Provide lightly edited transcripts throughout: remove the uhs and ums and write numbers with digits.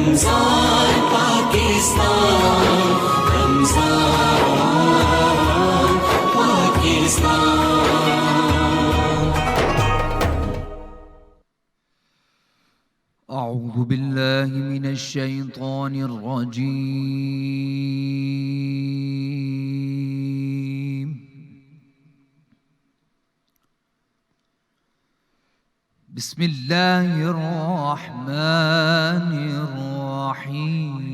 رمضان پاکستان، رمضان پاکستان. أعوذ بالله من الشيطان الرجيم. بسم الله الرحمن الرحيم.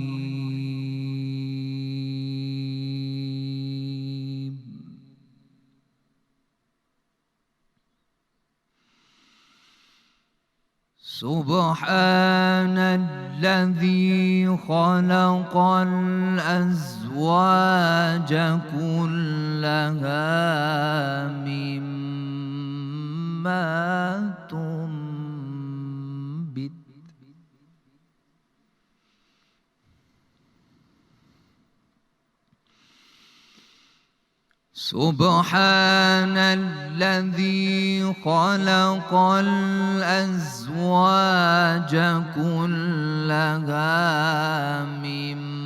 سبحان الذي خلق الأزواج كلها مما تنبت سبحان الذي خلق الأزواج كلها مما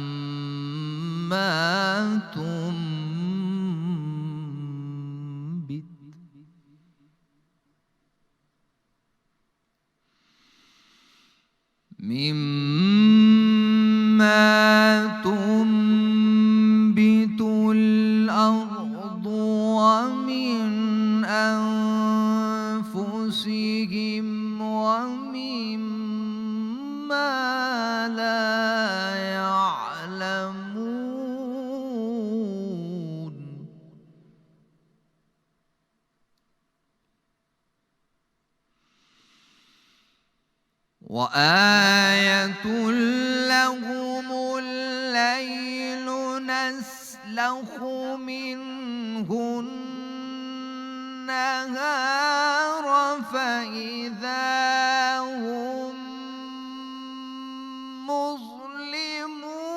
تنبت الأرض ومن أنفسهم ومما لا يعلمون. وآية لهم الليل نسلخ منه النهار فإذا هم مظلمون.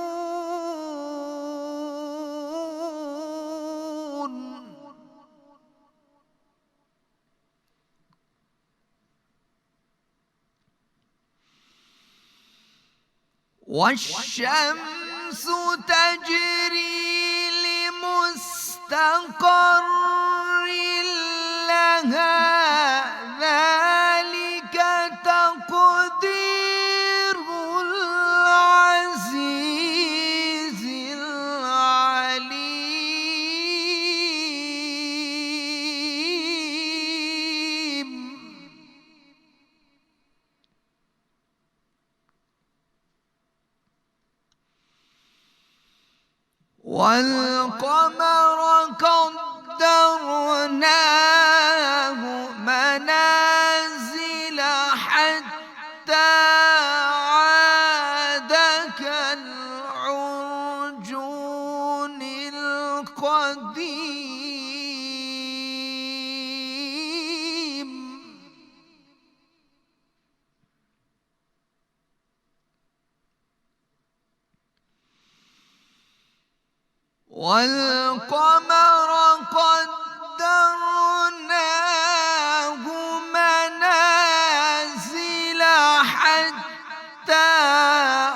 والشمس تجري لمستقر لها ذلك تقدير العزيز العليم. والقمر قدرناه منازل حتى عاد كالعرجون القديم. والقمر قدرناه منازل حتى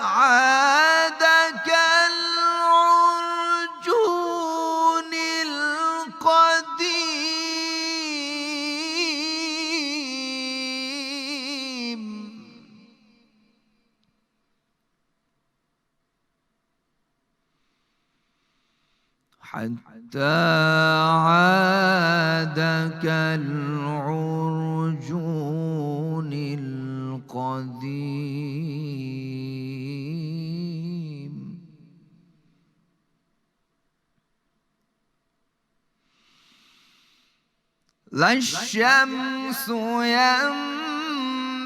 عاد كالعرجون القديم. حتى عاد كالعرجون القديم. لا الشمس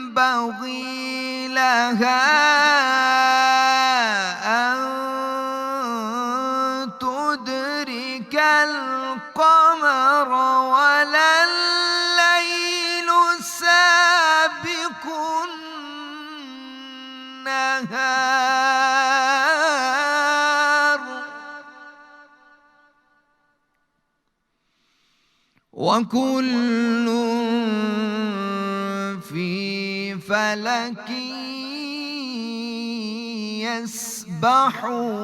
ينبغي لها أن تدرك القمر ولا الليل سابق النهار وكل في فلك يسبحون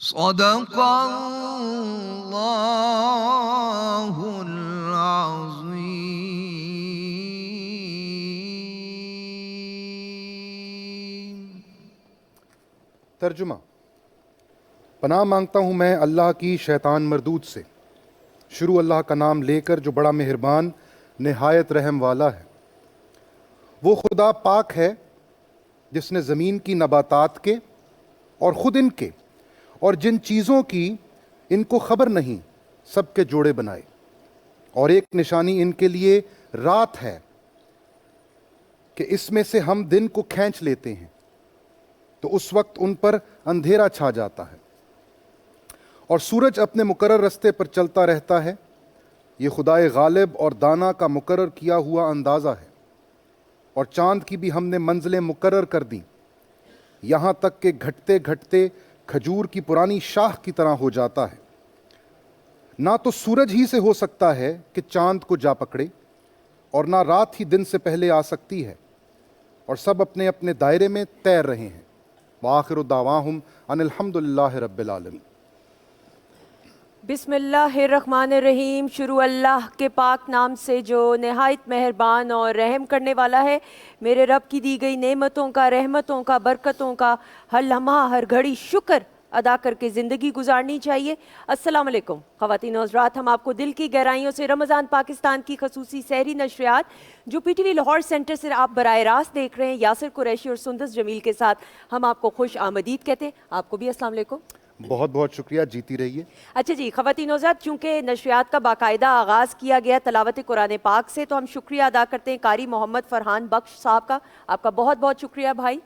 صدق الله العظيم۔ ترجمہ۔ پناہ مانگتا ہوں میں اللہ کی شیطان مردود سے۔ شروع اللہ کا نام لے کر جو بڑا مہربان نہایت رحم والا ہے۔ وہ خدا پاک ہے جس نے زمین کی نباتات کے اور خود ان کے اور جن چیزوں کی ان کو خبر نہیں سب کے جوڑے بنائے، اور ایک نشانی ان کے لیے رات ہے کہ اس میں سے ہم دن کو کھینچ لیتے ہیں تو اس وقت ان پر اندھیرا چھا جاتا ہے، اور سورج اپنے مقرر رستے پر چلتا رہتا ہے۔ یہ خدائے غالب اور دانا کا مقرر کیا ہوا اندازہ ہے، اور چاند کی بھی ہم نے منزلیں مقرر کر دیں، یہاں تک کہ گھٹتے گھٹتے کھجور کی پرانی شاخ کی طرح ہو جاتا ہے۔ نہ تو سورج ہی سے ہو سکتا ہے کہ چاند کو جا پکڑے، اور نہ رات ہی دن سے پہلے آ سکتی ہے، اور سب اپنے اپنے دائرے میں تیر رہے ہیں۔ وآخر دعواہم ان الحمد للہ رب العالمین۔ بسم اللہ الرحمن الرحیم۔ شروع اللہ کے پاک نام سے جو نہایت مہربان اور رحم کرنے والا ہے۔ میرے رب کی دی گئی نعمتوں کا، رحمتوں کا، برکتوں کا ہر لمحہ ہر گھڑی شکر ادا کر کے زندگی گزارنی چاہیے۔ السلام علیکم خواتین و حضرات، ہم آپ کو دل کی گہرائیوں سے رمضان پاکستان کی خصوصی سحری نشریات جو پی ٹی وی لاہور سینٹر سے آپ براہ راست دیکھ رہے ہیں، یاسر قریشی اور سندس جمیل کے ساتھ ہم آپ کو خوش آمدید کہتے ہیں۔ آپ کو بھی السلام علیکم۔ بہت بہت شکریہ، جیتی رہیے۔ اچھا جی خواتین و حضرات، چونکہ نشریات کا باقاعدہ آغاز کیا گیا تلاوت قرآن پاک سے، تو ہم شکریہ ادا کرتے ہیں قاری محمد فرحان بخش صاحب کا۔ آپ کا بہت بہت شکریہ بھائی،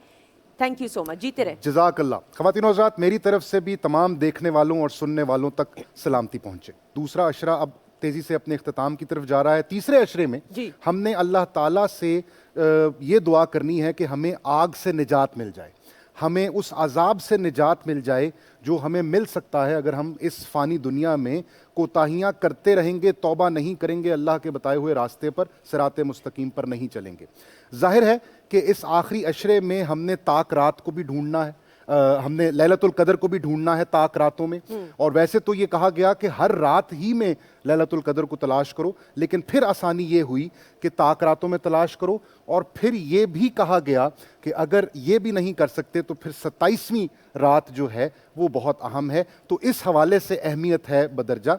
تھینک یو سو مچ، جیتے رہے۔ جزاک اللہ۔ خواتین و حضرات، میری طرف سے بھی تمام دیکھنے والوں اور سننے والوں تک سلامتی پہنچے۔ دوسرا عشرہ اب تیزی سے اپنے اختتام کی طرف جا رہا ہے۔ تیسرے عشرے میں ہم نے اللہ تعالیٰ سے یہ دعا کرنی ہے کہ ہمیں آگ سے نجات مل جائے، ہمیں اس عذاب سے نجات مل جائے جو ہمیں مل سکتا ہے اگر ہم اس فانی دنیا میں کوتاہیاں کرتے رہیں گے، توبہ نہیں کریں گے، اللہ کے بتائے ہوئے راستے پر صراط مستقیم پر نہیں چلیں گے۔ ظاہر ہے کہ اس آخری عشرے میں ہم نے طاق رات کو بھی ڈھونڈنا ہے، ہم نے لیلۃ القدر کو بھی ڈھونڈنا ہے طاق راتوں میں، اور ویسے تو یہ کہا گیا کہ ہر رات ہی میں لیلۃ القدر کو تلاش کرو، لیکن پھر آسانی یہ ہوئی کہ طاق راتوں میں تلاش کرو، اور پھر یہ بھی کہا گیا کہ اگر یہ بھی نہیں کر سکتے تو پھر 27ویں رات جو ہے وہ بہت اہم ہے۔ تو اس حوالے سے اہمیت ہے بدرجہ،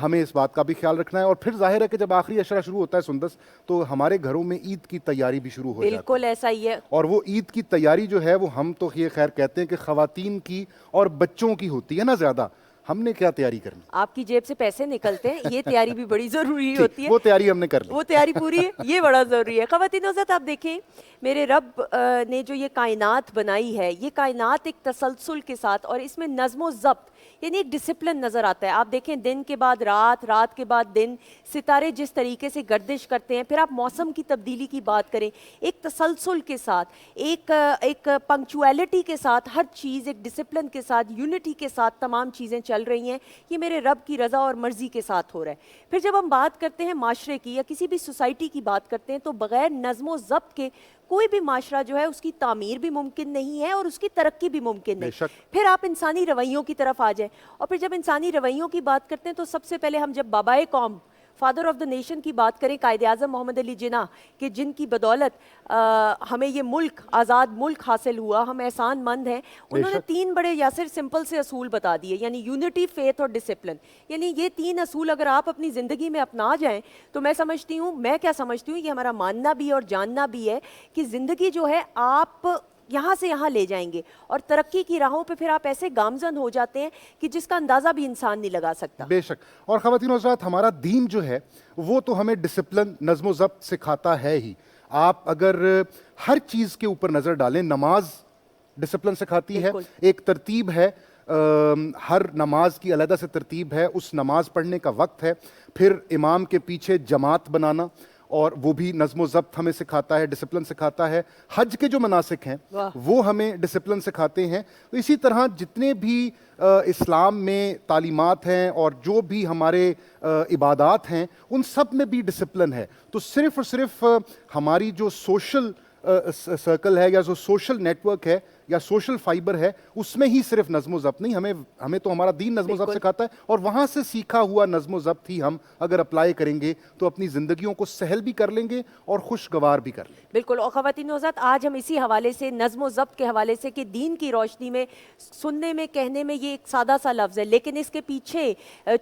ہمیں اس بات کا بھی خیال رکھنا ہے۔ اور پھر ظاہر ہے کہ جب آخری عشرہ شروع ہوتا ہے سندس، تو ہمارے گھروں میں عید کی تیاری بھی شروع ہو جاتی ہے۔ بالکل ایسا ہی ہے، اور وہ عید کی تیاری جو ہے وہ ہم تو یہ خیر کہتے ہیں کہ خواتین کی اور بچوں کی ہوتی ہے نا زیادہ، ہم نے کیا تیاری کرنی؟ آپ کی جیب سے پیسے نکلتے ہیں، یہ تیاری بھی بڑی ضروری ہوتی ہے، وہ تیاری ہم نے کر لی، وہ تیاری پوری ہے، یہ بڑا ضروری ہے۔ خواتین حضرات آپ دیکھیں، میرے رب نے جو یہ کائنات بنائی ہے، یہ کائنات ایک تسلسل کے ساتھ، اور اس میں نظم و ضبط یعنی ایک ڈسپلن نظر آتا ہے۔ آپ دیکھیں دن کے بعد رات، رات کے بعد دن، ستارے جس طریقے سے گردش کرتے ہیں، پھر آپ موسم کی تبدیلی کی بات کریں، ایک تسلسل کے ساتھ، ایک پنکچویلٹی کے ساتھ، ہر چیز ایک ڈسپلن کے ساتھ، یونٹی کے ساتھ تمام چیزیں چل رہی ہیں۔ یہ میرے رب کی رضا اور مرضی کے ساتھ ہو رہا ہے۔ پھر جب ہم بات کرتے ہیں معاشرے کی یا کسی بھی سوسائٹی کی بات کرتے ہیں، تو بغیر نظم و ضبط کے کوئی بھی معاشرہ جو ہے اس کی تعمیر بھی ممکن نہیں ہے اور اس کی ترقی بھی ممکن نہیں۔ پھر آپ انسانی رویوں کی طرف آ جائیں، اور پھر جب انسانی رویوں کی بات کرتے ہیں تو سب سے پہلے ہم جب بابائے قوم، فادر آف دا نیشن کی بات کریں، قائد اعظم محمد علی جناح، کہ جن کی بدولت ہمیں یہ ملک، آزاد ملک حاصل ہوا، ہم احسان مند ہیں، انہوں نے 3 بڑے یاسر سمپل سے اصول بتا دیے، یعنی یونٹی، فیتھ اور ڈسپلن۔ یعنی یہ 3 اصول اگر آپ اپنی زندگی میں اپنا جائیں تو میں سمجھتی ہوں یہ ہمارا ماننا بھی اور جاننا بھی ہے کہ زندگی جو ہے آپ یہاں سے یہاں لے جائیں گے، اور ترقی کی راہوں پہ پھر آپ ایسے گامزن ہو جاتے ہیں کہ جس کا اندازہ بھی انسان نہیں لگا سکتا۔ بے شک۔ اور خواتین و حضرات، ہمارا دین جو ہے وہ تو ہمیں ڈسپلن، نظم و ضبط سکھاتا ہے ہی۔ آپ اگر ہر چیز کے اوپر نظر ڈالیں، نماز ڈسپلن سکھاتی ہے، ایک ترتیب ہے، ہر نماز کی علیحدہ سے ترتیب ہے، اس نماز پڑھنے کا وقت ہے، پھر امام کے پیچھے جماعت بنانا، اور وہ بھی نظم و ضبط ہمیں سکھاتا ہے, ڈسپلن سکھاتا ہے. حج کے جو مناسک ہیں وہ ہمیں ڈسپلن سکھاتے ہیں. تو اسی طرح جتنے بھی اسلام میں تعلیمات ہیں اور جو بھی ہمارے عبادات ہیں ان سب میں بھی ڈسپلن ہے. تو صرف اور صرف ہماری جو سوشل سرکل ہے یا جو سوشل نیٹ ورک ہے یا سوشل فائبر ہے اس میں ہی صرف نظم و ضبط نہیں, ہمیں تو ہمارا دین نظم و ضبط سکھاتا ہے, اور وہاں سے سیکھا ہوا نظم و ضبط ہی ہم اگر اپلائی کریں گے تو اپنی زندگیوں کو سہل بھی کر لیں گے اور خوشگوار بھی کر لیں گے. بالکل. اور خواتین و حضرات, آج ہم اسی حوالے سے نظم و ضبط کے حوالے سے کہ دین کی روشنی میں سننے میں کہنے میں یہ ایک سادہ سا لفظ ہے لیکن اس کے پیچھے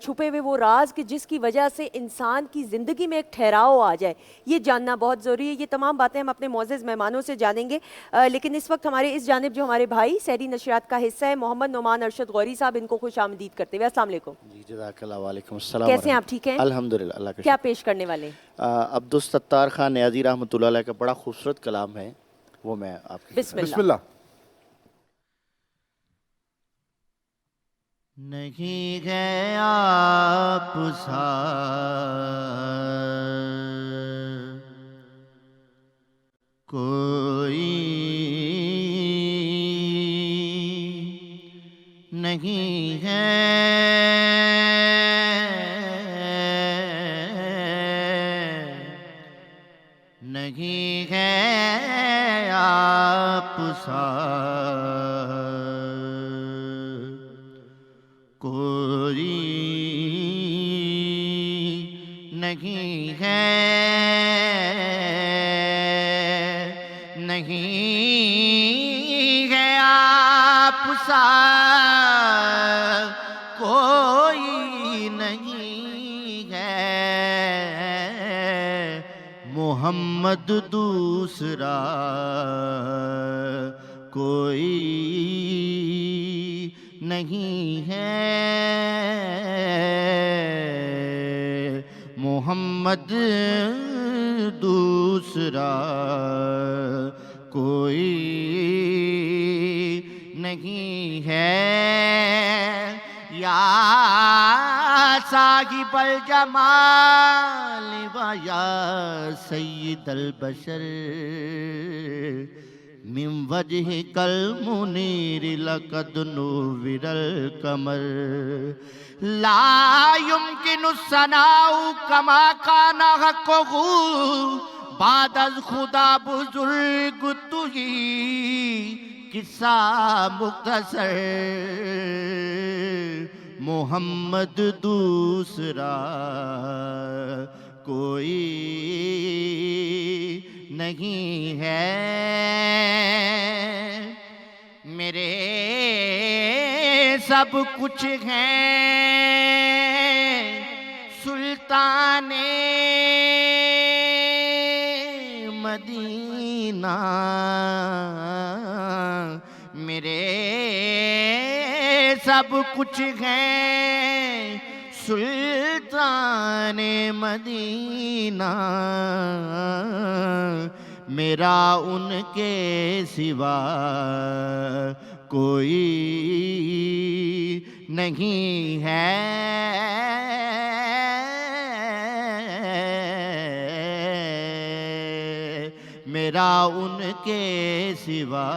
چھپے ہوئے وہ راز کہ جس کی وجہ سے انسان کی زندگی میں ایک ٹھہراؤ آ جائے, یہ جاننا بہت ضروری ہے. یہ تمام باتیں ہم اپنے معزز مہمانوں سے جانیں گے, لیکن اس وقت ہمارے اس جانب جو ہمارے بھائی سحری نشریات کا حصہ ہے محمد نعمان ارشد غوری صاحب, ان کو خوش آمدید کرتے ہوئے السلام علیکم. جی جزاک اللہ, وعلیکم السلام. کیسے ہیں آپ, ٹھیک ہیں؟ الحمدللہ, اللہ کا کیا پیش کرنے والے ہیں؟ عبدالستار خان نیازی رحمۃ اللہ علیہ کا بڑا خوبصورت کلام ہے, وہ میں آپ کے بسم بسم اللہ. نہیں ہے آپ سا کوئی, نہیں ہے نہیں ہے آپ سا کوئی, نہیں ہے نہیں ہے آپ سا کوئی, نہیں ہے محمد دوسرا کوئی نہیں ہے, محمد دوسرا کوئی نہیں ہے. یا صاحب الجمال و یا سید البشر من وجهك المنير لقد نور القمر لا يمكن الثناء كما كان حقه بعد از خدا بزرگ تجھی قصہ مختصر محمد دوسرا کوئی نہیں ہے. میرے سب کچھ ہیں سلطان مدینہ, میرے سب کچھ ہیں سلطان مدینہ, میرا ان کے سوا کوئی نہیں ہے. میرا ان کے سوا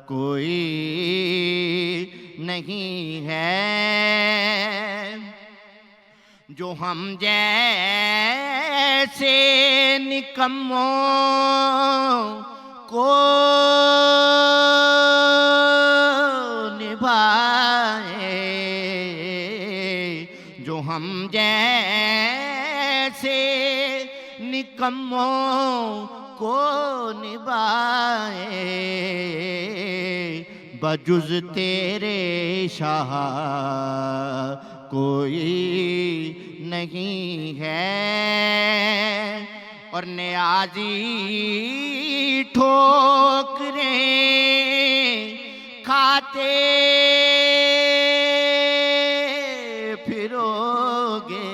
کوئی نہیں ہے. جو ہم جیسے نکموں کو نبھائے, جو ہم جیسے نکموں کو نبھائے, بجز تیرے شاہ کوئی نہیں ہے. اور نیازی ٹھوکریں کھاتے پھرو گے,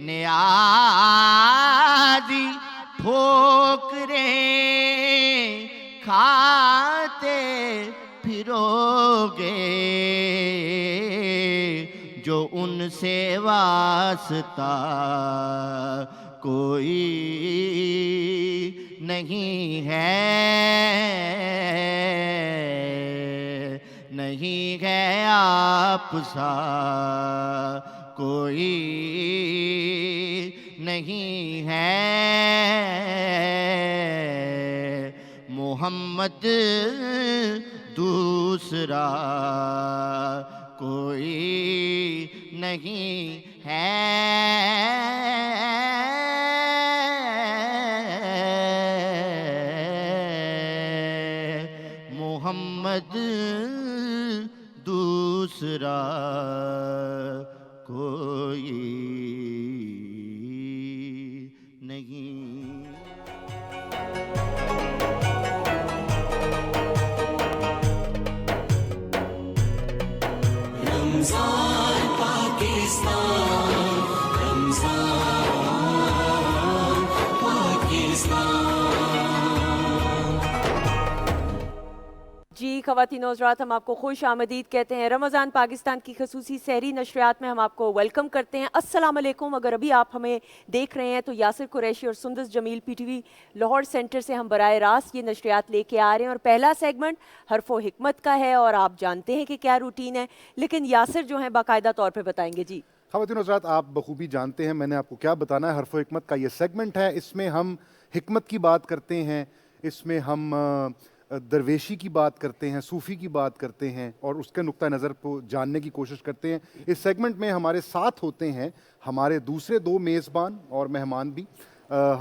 نیازی ٹھوکریں کھاتے پھرو گے, جو ان ان سے واسطہ کوئی نہیں ہے، نہیں ہے آپ سا کوئی نہیں ہے، محمد دوسرا کوئی نہیں ہے، محمد دوسرا کوئی نہیں۔ رمضان پاکستان، رمضان پاکستان۔ جی خواتین و حضرات، ہم آپ کو خوش آمدید کہتے ہیں۔ رمضان پاکستان کی خصوصی سحری نشریات میں ہم آپ کو ویلکم کرتے ہیں۔ السلام علیکم۔ اگر ابھی آپ ہمیں دیکھ رہے ہیں تو یاسر قریشی اور Sundus Jamil P T V Lahore centre سے ہم براہ راست یہ نشریات لے کے آ رہے ہیں، اور پہلا سیگمنٹ حرف و حکمت کا ہے، اور آپ جانتے ہیں کہ کیا روٹین ہے، لیکن یاسر جو ہیں باقاعدہ طور پہ بتائیں گے۔ جی خواتین و حضرات، آپ بخوبی جانتے ہیں میں نے آپ کو کیا بتانا ہے۔ حرف و حکمت کا یہ سیگمنٹ ہے، اس میں ہم حکمت کی بات کرتے ہیں، اس میں ہم درویشی کی بات کرتے ہیں، صوفی کی بات کرتے ہیں، اور اس کے نقطہ نظر کو جاننے کی کوشش کرتے ہیں۔ اس سیگمنٹ میں ہمارے ساتھ ہوتے ہیں ہمارے دوسرے دو میزبان اور مہمان بھی،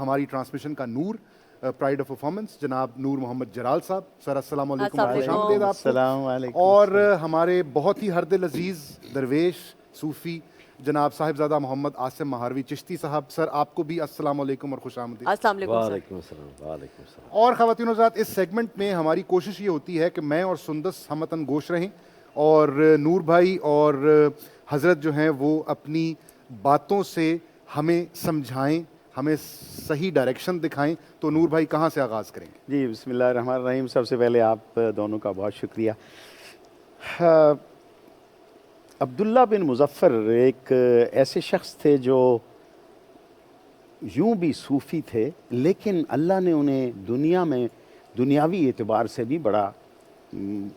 ہماری ٹرانسمیشن کا نور، پرائڈ آف پرفارمنس، جناب نور محمد جلال صاحب۔ سر السلام علیکم، السلام علیکم۔ خوش آمدید آپ کو۔ السلام علیکم۔ اور ہمارے بہت ہی ہر دل عزیز درویش صوفی جناب صاحبزادہ محمد عاصم مہاروی چشتی صاحب۔ سر آپ کو بھی السلام علیکم اور خوش آمدید۔ السلام علیکم سر۔ وعلیکم السلام، وعلیکم السلام۔ اور خواتین و حضرات، اس سیگمنٹ میں ہماری کوشش یہ ہوتی ہے کہ میں اور سندس ہم وطن گوش رہیں، اور نور بھائی اور حضرت جو ہیں وہ اپنی باتوں سے ہمیں سمجھائیں، ہمیں صحیح ڈائریکشن دکھائیں۔ تو نور بھائی کہاں سے آغاز کریں گے؟ جی بسم اللہ الرحمن الرحیم۔ سب سے پہلے آپ دونوں کا بہت شکریہ۔ عبداللہ بن مظفر ایک ایسے شخص تھے جو یوں بھی صوفی تھے، لیکن اللہ نے انہیں دنیا میں دنیاوی اعتبار سے بھی بڑا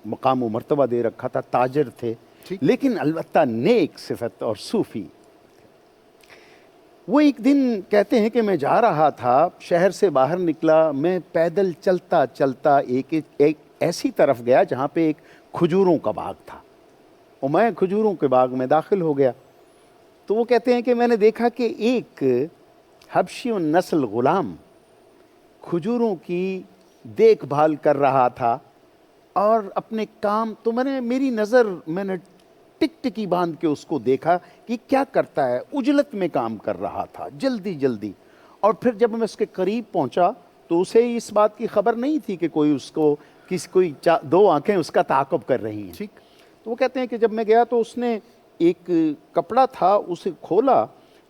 مقام و مرتبہ دے رکھا تھا۔ تاجر تھے، لیکن البتہ نیک صفت اور صوفی۔ وہ ایک دن کہتے ہیں کہ میں جا رہا تھا، شہر سے باہر نکلا، میں پیدل چلتا چلتا ایک ایسی طرف گیا جہاں پہ ایک کھجوروں کا باغ تھا، اور میں کھجوروں کے باغ میں داخل ہو گیا۔ تو وہ کہتے ہیں کہ میں نے دیکھا کہ ایک حبشی النسل غلام کھجوروں کی دیکھ بھال کر رہا تھا، اور اپنے کام تو میری نظر میں نے ٹک ٹکی باندھ کے اس کو دیکھا کہ کیا کرتا ہے۔ عجلت میں کام کر رہا تھا، جلدی جلدی۔ اور پھر جب میں اس کے قریب پہنچا تو اسے اس بات کی خبر نہیں تھی کہ کوئی اس کو کوئی دو آنکھیں اس کا تعاقب کر رہی ہیں۔ تو وہ کہتے ہیں کہ جب میں گیا تو اس نے ایک کپڑا تھا، اسے کھولا،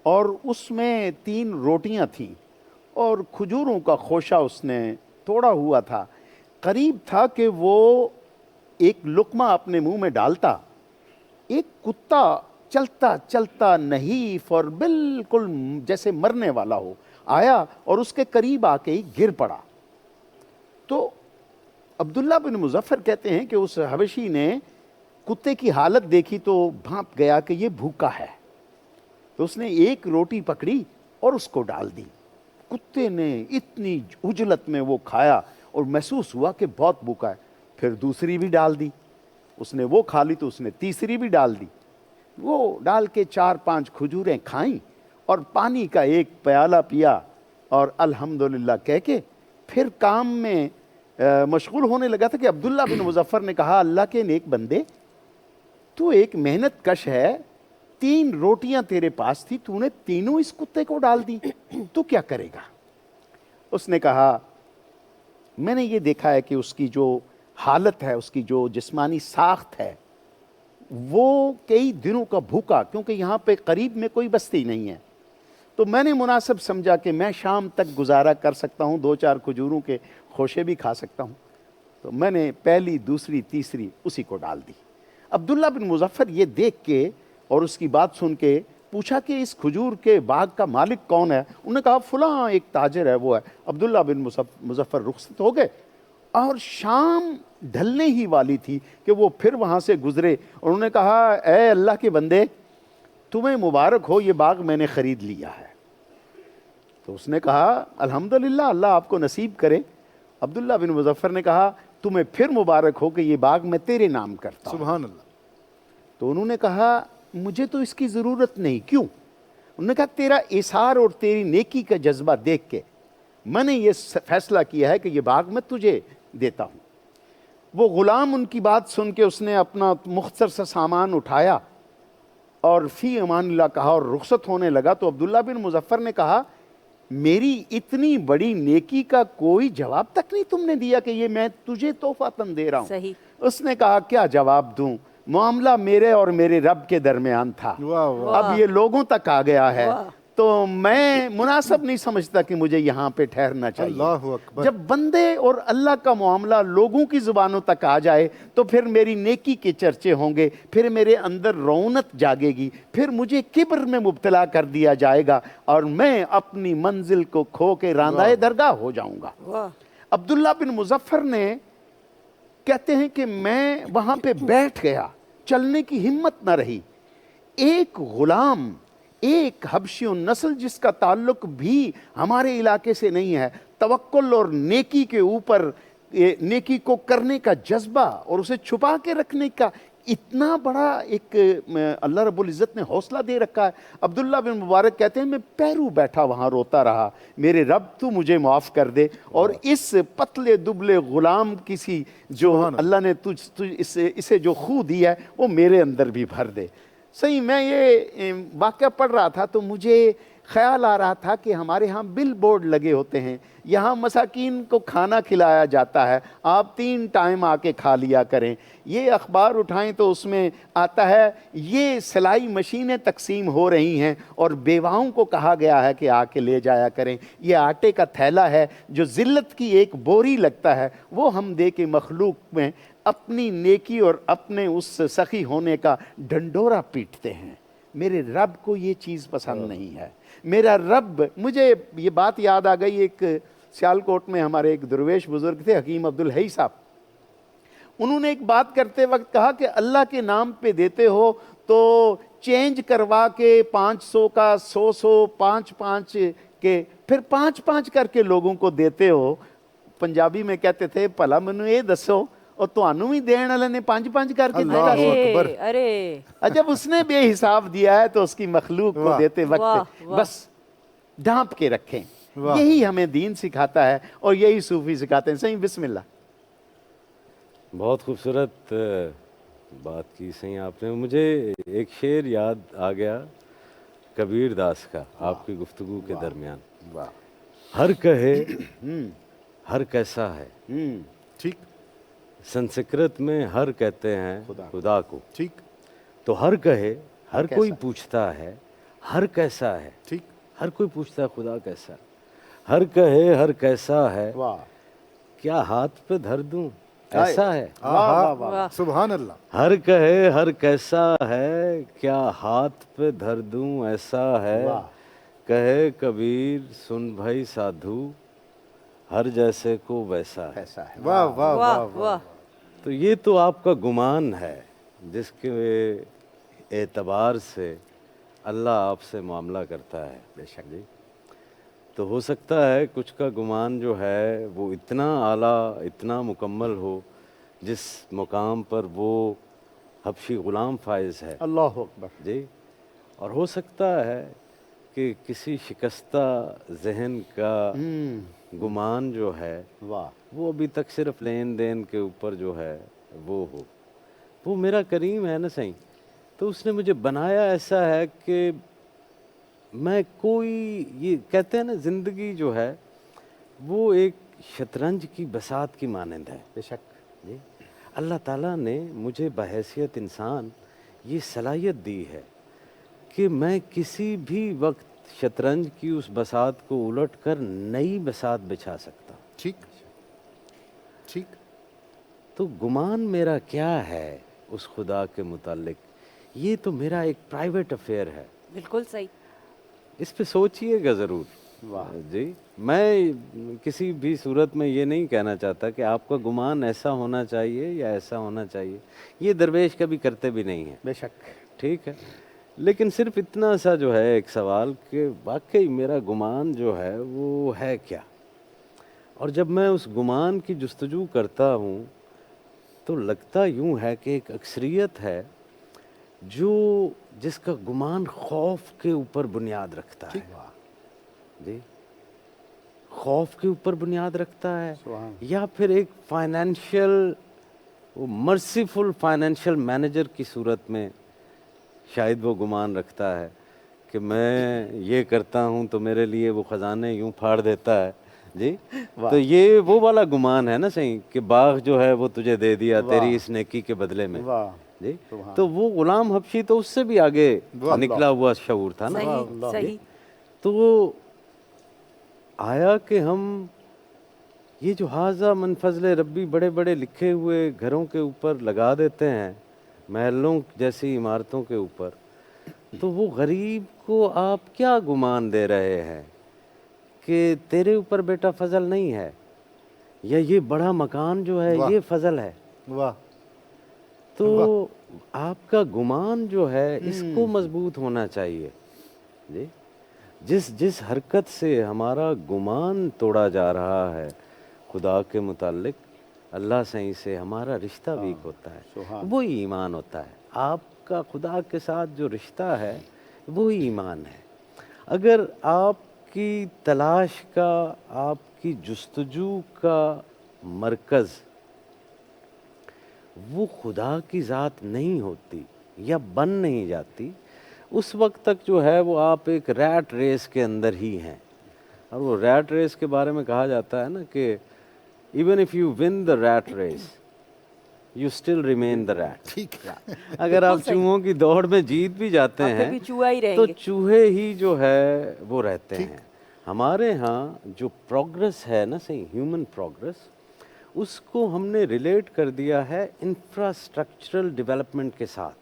اور اس میں 3 روٹیاں تھیں اور کھجوروں کا خوشہ اس نے توڑا ہوا تھا۔ قریب تھا کہ وہ ایک لقمہ اپنے منہ میں ڈالتا، ایک کتا چلتا چلتا نحیف اور بالکل جیسے مرنے والا ہو آیا اور اس کے قریب آ کے ہی گر پڑا۔ تو عبداللہ بن مظفر کہتے ہیں کہ اس حبشی نے کتے کی حالت دیکھی تو بھانپ گیا کہ یہ بھوکا ہے، تو اس نے ایک روٹی پکڑی اور اس کو ڈال دی۔ کتے نے اتنی عجلت میں وہ کھایا اور محسوس ہوا کہ بہت بھوکا ہے، پھر دوسری بھی ڈال دی۔ اس نے وہ کھا لی تو اس نے تیسری بھی ڈال دی۔ وہ ڈال کے 4-5 کھجوریں کھائیں اور پانی کا ایک پیالہ پیا، اور الحمدللہ کہہ کے پھر کام میں مشغول ہونے لگا تھا کہ عبداللہ بن مظفر نے کہا، اللہ کے نیک بندے، تو ایک محنت کش ہے، 3 روٹیاں تیرے پاس تھی، تو نے تینوں اس کتے کو ڈال دی، تو کیا کرے گا؟ اس نے کہا، میں نے یہ دیکھا ہے کہ اس کی جو حالت ہے، اس کی جو جسمانی ساخت ہے، وہ کئی دنوں کا بھوکا، کیونکہ یہاں پہ قریب میں کوئی بستی نہیں ہے، تو میں نے مناسب سمجھا کہ میں شام تک گزارا کر سکتا ہوں، 2-4 کھجوروں کے خوشے بھی کھا سکتا ہوں، تو میں نے پہلی، دوسری، تیسری اسی کو ڈال دی۔ عبداللہ بن مظفر یہ دیکھ کے اور اس کی بات سن کے پوچھا کہ اس کھجور کے باغ کا مالک کون ہے؟ انہوں نے کہا فلاں ایک تاجر ہے، وہ ہے عبداللہ بن مظفر۔ رخصت ہو گئے اور شام ڈھلنے ہی والی تھی کہ وہ پھر وہاں سے گزرے، اور انہوں نے کہا اے اللہ کے بندے تمہیں مبارک ہو، یہ باغ میں نے خرید لیا ہے۔ تو اس نے کہا الحمدللہ، اللہ آپ کو نصیب کرے۔ عبداللہ بن مظفر نے کہا تمہیں پھر مبارک ہو کہ یہ باغ میں تیرے نام کرتا ہوں۔ سبحان اللہ۔ تو انہوں نے کہا مجھے تو اس کی ضرورت نہیں، کیوں؟ انہوں نے کہا تیرا ایثار اور تیری نیکی کا جذبہ دیکھ کے میں نے یہ فیصلہ کیا ہے کہ یہ باغ میں تجھے دیتا ہوں۔ وہ غلام ان کی بات سن کے اس نے اپنا مختصر سا سامان اٹھایا اور فی امان اللہ کہا اور رخصت ہونے لگا۔ تو عبداللہ بن مظفر نے کہا میری اتنی بڑی نیکی کا کوئی جواب تک نہیں تم نے دیا کہ یہ میں تجھے تحفۃً دے رہا ہوں۔ صحیح۔ اس نے کہا کیا جواب دوں، معاملہ میرے اور میرے رب کے درمیان تھا، واہ واہ۔ اب یہ لوگوں تک آ گیا ہے، واہ۔ تو میں مناسب نہیں سمجھتا کہ مجھے یہاں پہ ٹھہرنا چاہیے۔ اللہ اکبر۔ جب بندے اور اللہ کا معاملہ لوگوں کی زبانوں تک آ جائے تو پھر میری نیکی کے چرچے ہوں گے، پھر میرے اندر رونق جاگے گی، پھر مجھے کبر میں مبتلا کر دیا جائے گا اور میں اپنی منزل کو کھو کے راندائے درگاہ ہو جاؤں گا۔ واہ۔ عبداللہ بن مظفر نے کہتے ہیں کہ میں وہاں پہ بیٹھ گیا، چلنے کی ہمت نہ رہی۔ ایک غلام، ایک حبشی نسل جس کا تعلق بھی ہمارے علاقے سے نہیں ہے، توکل اور نیکی کے اوپر نیکی کو کرنے کا جذبہ اور اسے چھپا کے رکھنے کا اتنا بڑا ایک اللہ رب العزت نے حوصلہ دے رکھا ہے۔ عبداللہ بن مبارک کہتے ہیں میں پیرو بیٹھا وہاں روتا رہا، میرے رب تو مجھے معاف کر دے، اور اس پتلے دبلے غلام کسی جو اللہ نے اسے جو خو دی ہے وہ میرے اندر بھی بھر دے۔ صحیح، میں یہ واقعہ پڑھ رہا تھا تو مجھے خیال آ رہا تھا کہ ہمارے ہاں بل بورڈ لگے ہوتے ہیں، یہاں مساکین کو کھانا کھلایا جاتا ہے، آپ 3 ٹائم آ کے کھا لیا کریں۔ یہ اخبار اٹھائیں تو اس میں آتا ہے یہ سلائی مشینیں تقسیم ہو رہی ہیں اور بیواؤں کو کہا گیا ہے کہ آ کے لے جایا کریں۔ یہ آٹے کا تھیلا ہے جو ذلت کی ایک بوری لگتا ہے، وہ ہم دے کے مخلوق میں اپنی نیکی اور اپنے اس سخی ہونے کا ڈنڈورا پیٹتے ہیں۔ میرے رب کو یہ چیز پسند نہیں ہے۔ میرا رب، مجھے یہ بات یاد آ گئی، ایک سیالکوٹ میں ہمارے ایک درویش بزرگ تھے حکیم عبدالحی صاحب، انہوں نے ایک بات کرتے وقت کہا کہ اللہ کے نام پہ دیتے ہو تو چینج کروا کے 500 کا 100 5 کے پھر 5 کر کے لوگوں کو دیتے ہو۔ پنجابی میں کہتے تھے بھلا منو یہ دسو اور تانوں بھی دین والے نے 5 کر کے اللہ اکبر۔ ارے جب اس نے بے حساب دیا ہے تو اس کی مخلوق کو دیتے وقت بس ڈھانپ کے رکھیں۔ یہی ہمیں دین سکھاتا ہے اور یہی صوفی سکھاتے ہیں۔ صحیح، بسم اللہ۔ بہت خوبصورت بات کی صحیح آپ نے۔ مجھے ایک شعر یاد آ گیا کبیر داس کا آپ کی گفتگو کے درمیان، ہر کہے ہر کیسا ہے، ٹھیک سنسکرت میں ہر کہتے ہیں خدا کو، ٹھیک تو ہر کہے ہر کوئی پوچھتا ہے ہر کیسا ہے، ٹھیک ہر کوئی پوچھتا ہے خدا کیسا ہے، ہر کہے ہر کیسا ہے، کیا ہاتھ پہ دھر دوں ایسا ہے، سبحان اللہ۔ ہر کہے ہر کیسا ہے، کیا ہاتھ پہ دھر دوں ایسا ہے، کہے کبیر سن بھائی سادھو ہر جیسے کو ویسا ہے۔ واہ واہ واہ واہ۔ تو یہ تو آپ کا گمان ہے جس کے اعتبار سے اللہ آپ سے معاملہ کرتا ہے، بے شک جی۔ تو ہو سکتا ہے کچھ کا گمان جو ہے وہ اتنا اعلیٰ اتنا مکمل ہو جس مقام پر وہ حبشی غلام فائز ہے، اللہ اکبر جی، اور ہو سکتا ہے کہ کسی شکستہ ذہن کا گمان جو ہے وہ ابھی تک صرف لین دین کے اوپر جو ہے وہ ہو۔ وہ میرا کریم ہے نا صحیح، تو اس نے مجھے بنایا ایسا ہے کہ میں کوئی، یہ کہتے ہیں نا زندگی جو ہے وہ ایک شطرنج کی بساط کی مانند ہے، بے شک جی۔ اللہ تعالیٰ نے مجھے بحیثیت انسان یہ صلاحیت دی ہے کہ میں کسی بھی وقت شطرنج کی اس بساط کو الٹ کر نئی بساط بچھا سکتا ہوں۔ ٹھیک ٹھیک۔ تو گمان میرا کیا ہے اس خدا کے متعلق یہ تو میرا ایک پرائیویٹ افیئر ہے. بالکل صحیح. اس پہ سوچئے گا ضرور. جی میں کسی بھی صورت میں یہ نہیں کہنا چاہتا کہ آپ کا گمان ایسا ہونا چاہیے یا ایسا ہونا چاہیے. یہ درویش کبھی کرتے بھی نہیں ہیں. بے شک. ٹھیک ہے. لیکن صرف اتنا سا جو ہے ایک سوال کہ واقعی میرا گمان جو ہے وہ ہے کیا. اور جب میں اس گمان کی جستجو کرتا ہوں تو لگتا یوں ہے کہ ایک اکثریت ہے جس کا گمان خوف کے اوپر بنیاد رکھتا ہے. جی خوف کے اوپر بنیاد رکھتا ہے یا پھر ایک فائنینشیل مرسیفل فائنینشیل مینیجر کی صورت میں شاید وہ گمان رکھتا ہے کہ میں یہ کرتا ہوں تو میرے لیے وہ خزانے یوں پھاڑ دیتا ہے. جی تو یہ وہ والا گمان ہے نا صحیح کہ باغ جو ہے وہ تجھے دے دیا تیری اس نیکی کے بدلے میں. جی تو وہ غلام حبشی تو اس سے بھی آگے نکلا ہوا شعور تھا نا. صحیح. تو وہ آیا کہ ہم یہ جو حاضہ من فضل ربی بڑے بڑے لکھے ہوئے گھروں کے اوپر لگا دیتے ہیں, محلوں جیسی عمارتوں کے اوپر, تو وہ غریب کو آپ کیا گمان دے رہے ہیں کہ تیرے اوپر بیٹا فضل نہیں ہے, یا یہ بڑا مکان جو ہے یہ فضل ہے. واہ. تو آپ کا گمان جو ہے اس کو مضبوط ہونا چاہیے. جی جس حرکت سے ہمارا گمان توڑا جا رہا ہے خدا کے متعلق, اللہ سے ہمارا رشتہ ویک ہوتا ہے, وہی ایمان ہوتا ہے. آپ کا خدا کے ساتھ جو رشتہ ہے وہی ایمان ہے. اگر آپ کی تلاش کا, آپ کی جستجو کا مرکز وہ خدا کی ذات نہیں ہوتی یا بن نہیں جاتی, اس وقت تک جو ہے وہ آپ ایک ریٹ ریس کے اندر ہی ہیں. اور وہ ریٹ ریس کے بارے میں کہا جاتا ہے نا کہ even if you win the rat race you still remain the rat. اگر آپ چوہوں کی دوڑ میں جیت بھی جاتے ہیں تو چوہے ہی جو ہے وہ رہتے ہیں. ہمارے ہاں جو پروگرس ہے نا صحیح, ہیومن پروگرس, اس کو ہم نے ریلیٹ کر دیا ہے انفراسٹرکچرل ڈیولپمنٹ کے ساتھ.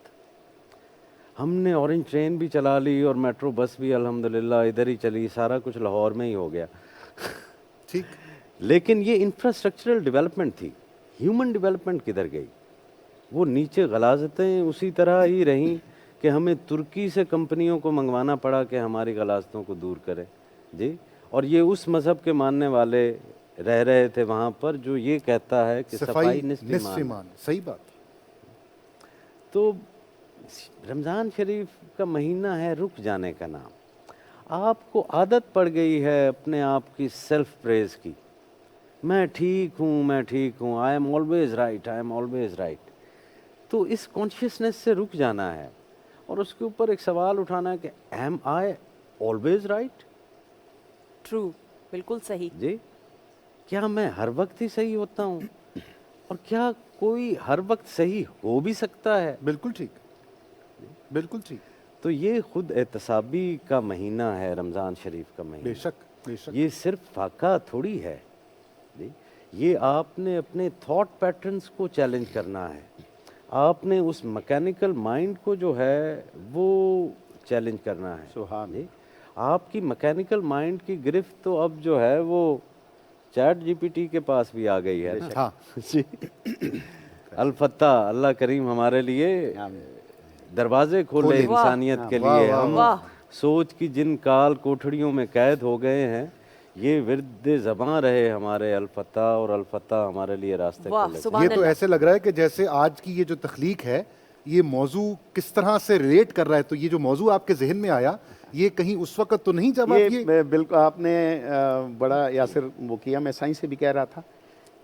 ہم نے اورنج ٹرین بھی چلا لی اور میٹرو بس بھی الحمدللہ ادھر ہی چلی, سارا کچھ لاہور میں ہی ہو گیا. ٹھیک. لیکن یہ انفراسٹرکچرل ڈیولپمنٹ تھی. ہیومن ڈیولپمنٹ کدھر گئی؟ وہ نیچے غلاظتیں اسی طرح ہی رہیں کہ ہمیں ترکی سے کمپنیوں کو منگوانا پڑا کہ ہماری غلاظتوں کو دور کرے. جی اور یہ اس مذہب کے ماننے والے رہ رہے تھے وہاں پر جو یہ کہتا ہے کہ صفائی نصف ایمان. صحیح بات. تو رمضان شریف کا مہینہ ہے رک جانے کا نام. آپ کو عادت پڑ گئی ہے اپنے آپ کی سیلف پریز کی, میں ٹھیک ہوں, میں ٹھیک ہوں, I am always right, I am always right. تو اس کانشیسنس سے رک جانا ہے اور اس کے اوپر ایک سوال اٹھانا ہے کہ am I always right? True, بالکل صحیح. جی کیا میں ہر وقت ہی صحیح ہوتا ہوں, اور کیا کوئی ہر وقت صحیح ہو بھی سکتا ہے؟ بالکل ٹھیک, بالکل ٹھیک. تو یہ خود احتسابی کا مہینہ ہے رمضان شریف کا مہینہ. بے شک, بے شک. یہ صرف فاقہ تھوڑی ہے. جی یہ آپ نے اپنے تھاٹ پیٹرنز کو چیلنج کرنا ہے. آپ نے اس میکینیکل مائنڈ کو جو ہے وہ چیلنج کرنا ہے. سبحان. جی آپ کی میکینیکل مائنڈ کی گرفت تو اب جو ہے وہ چیٹ جی پی ٹی کے پاس بھی آ گئی ہے. ہاں جی الفتح اللہ کریم ہمارے لیے دروازے کھولے انسانیت کے لیے. ہم سوچ کی جن کال کوٹھڑیوں میں قید ہو گئے ہیں, یہ ورد زباں رہے ہمارے الفتح, اور الفتح ہمارے لیے راستے کھولے. یہ تو ایسے لگ رہا ہے کہ جیسے آج کی یہ جو تخلیق ہے یہ موضوع کس طرح سے ریلیٹ کر رہا ہے. تو یہ جو موضوع آپ کے ذہن میں آیا یہ کہیں اس وقت تو نہیں جب یہ بالکل آپ نے بڑا یاسر وہ کیا. میں سائنس سے بھی کہہ رہا تھا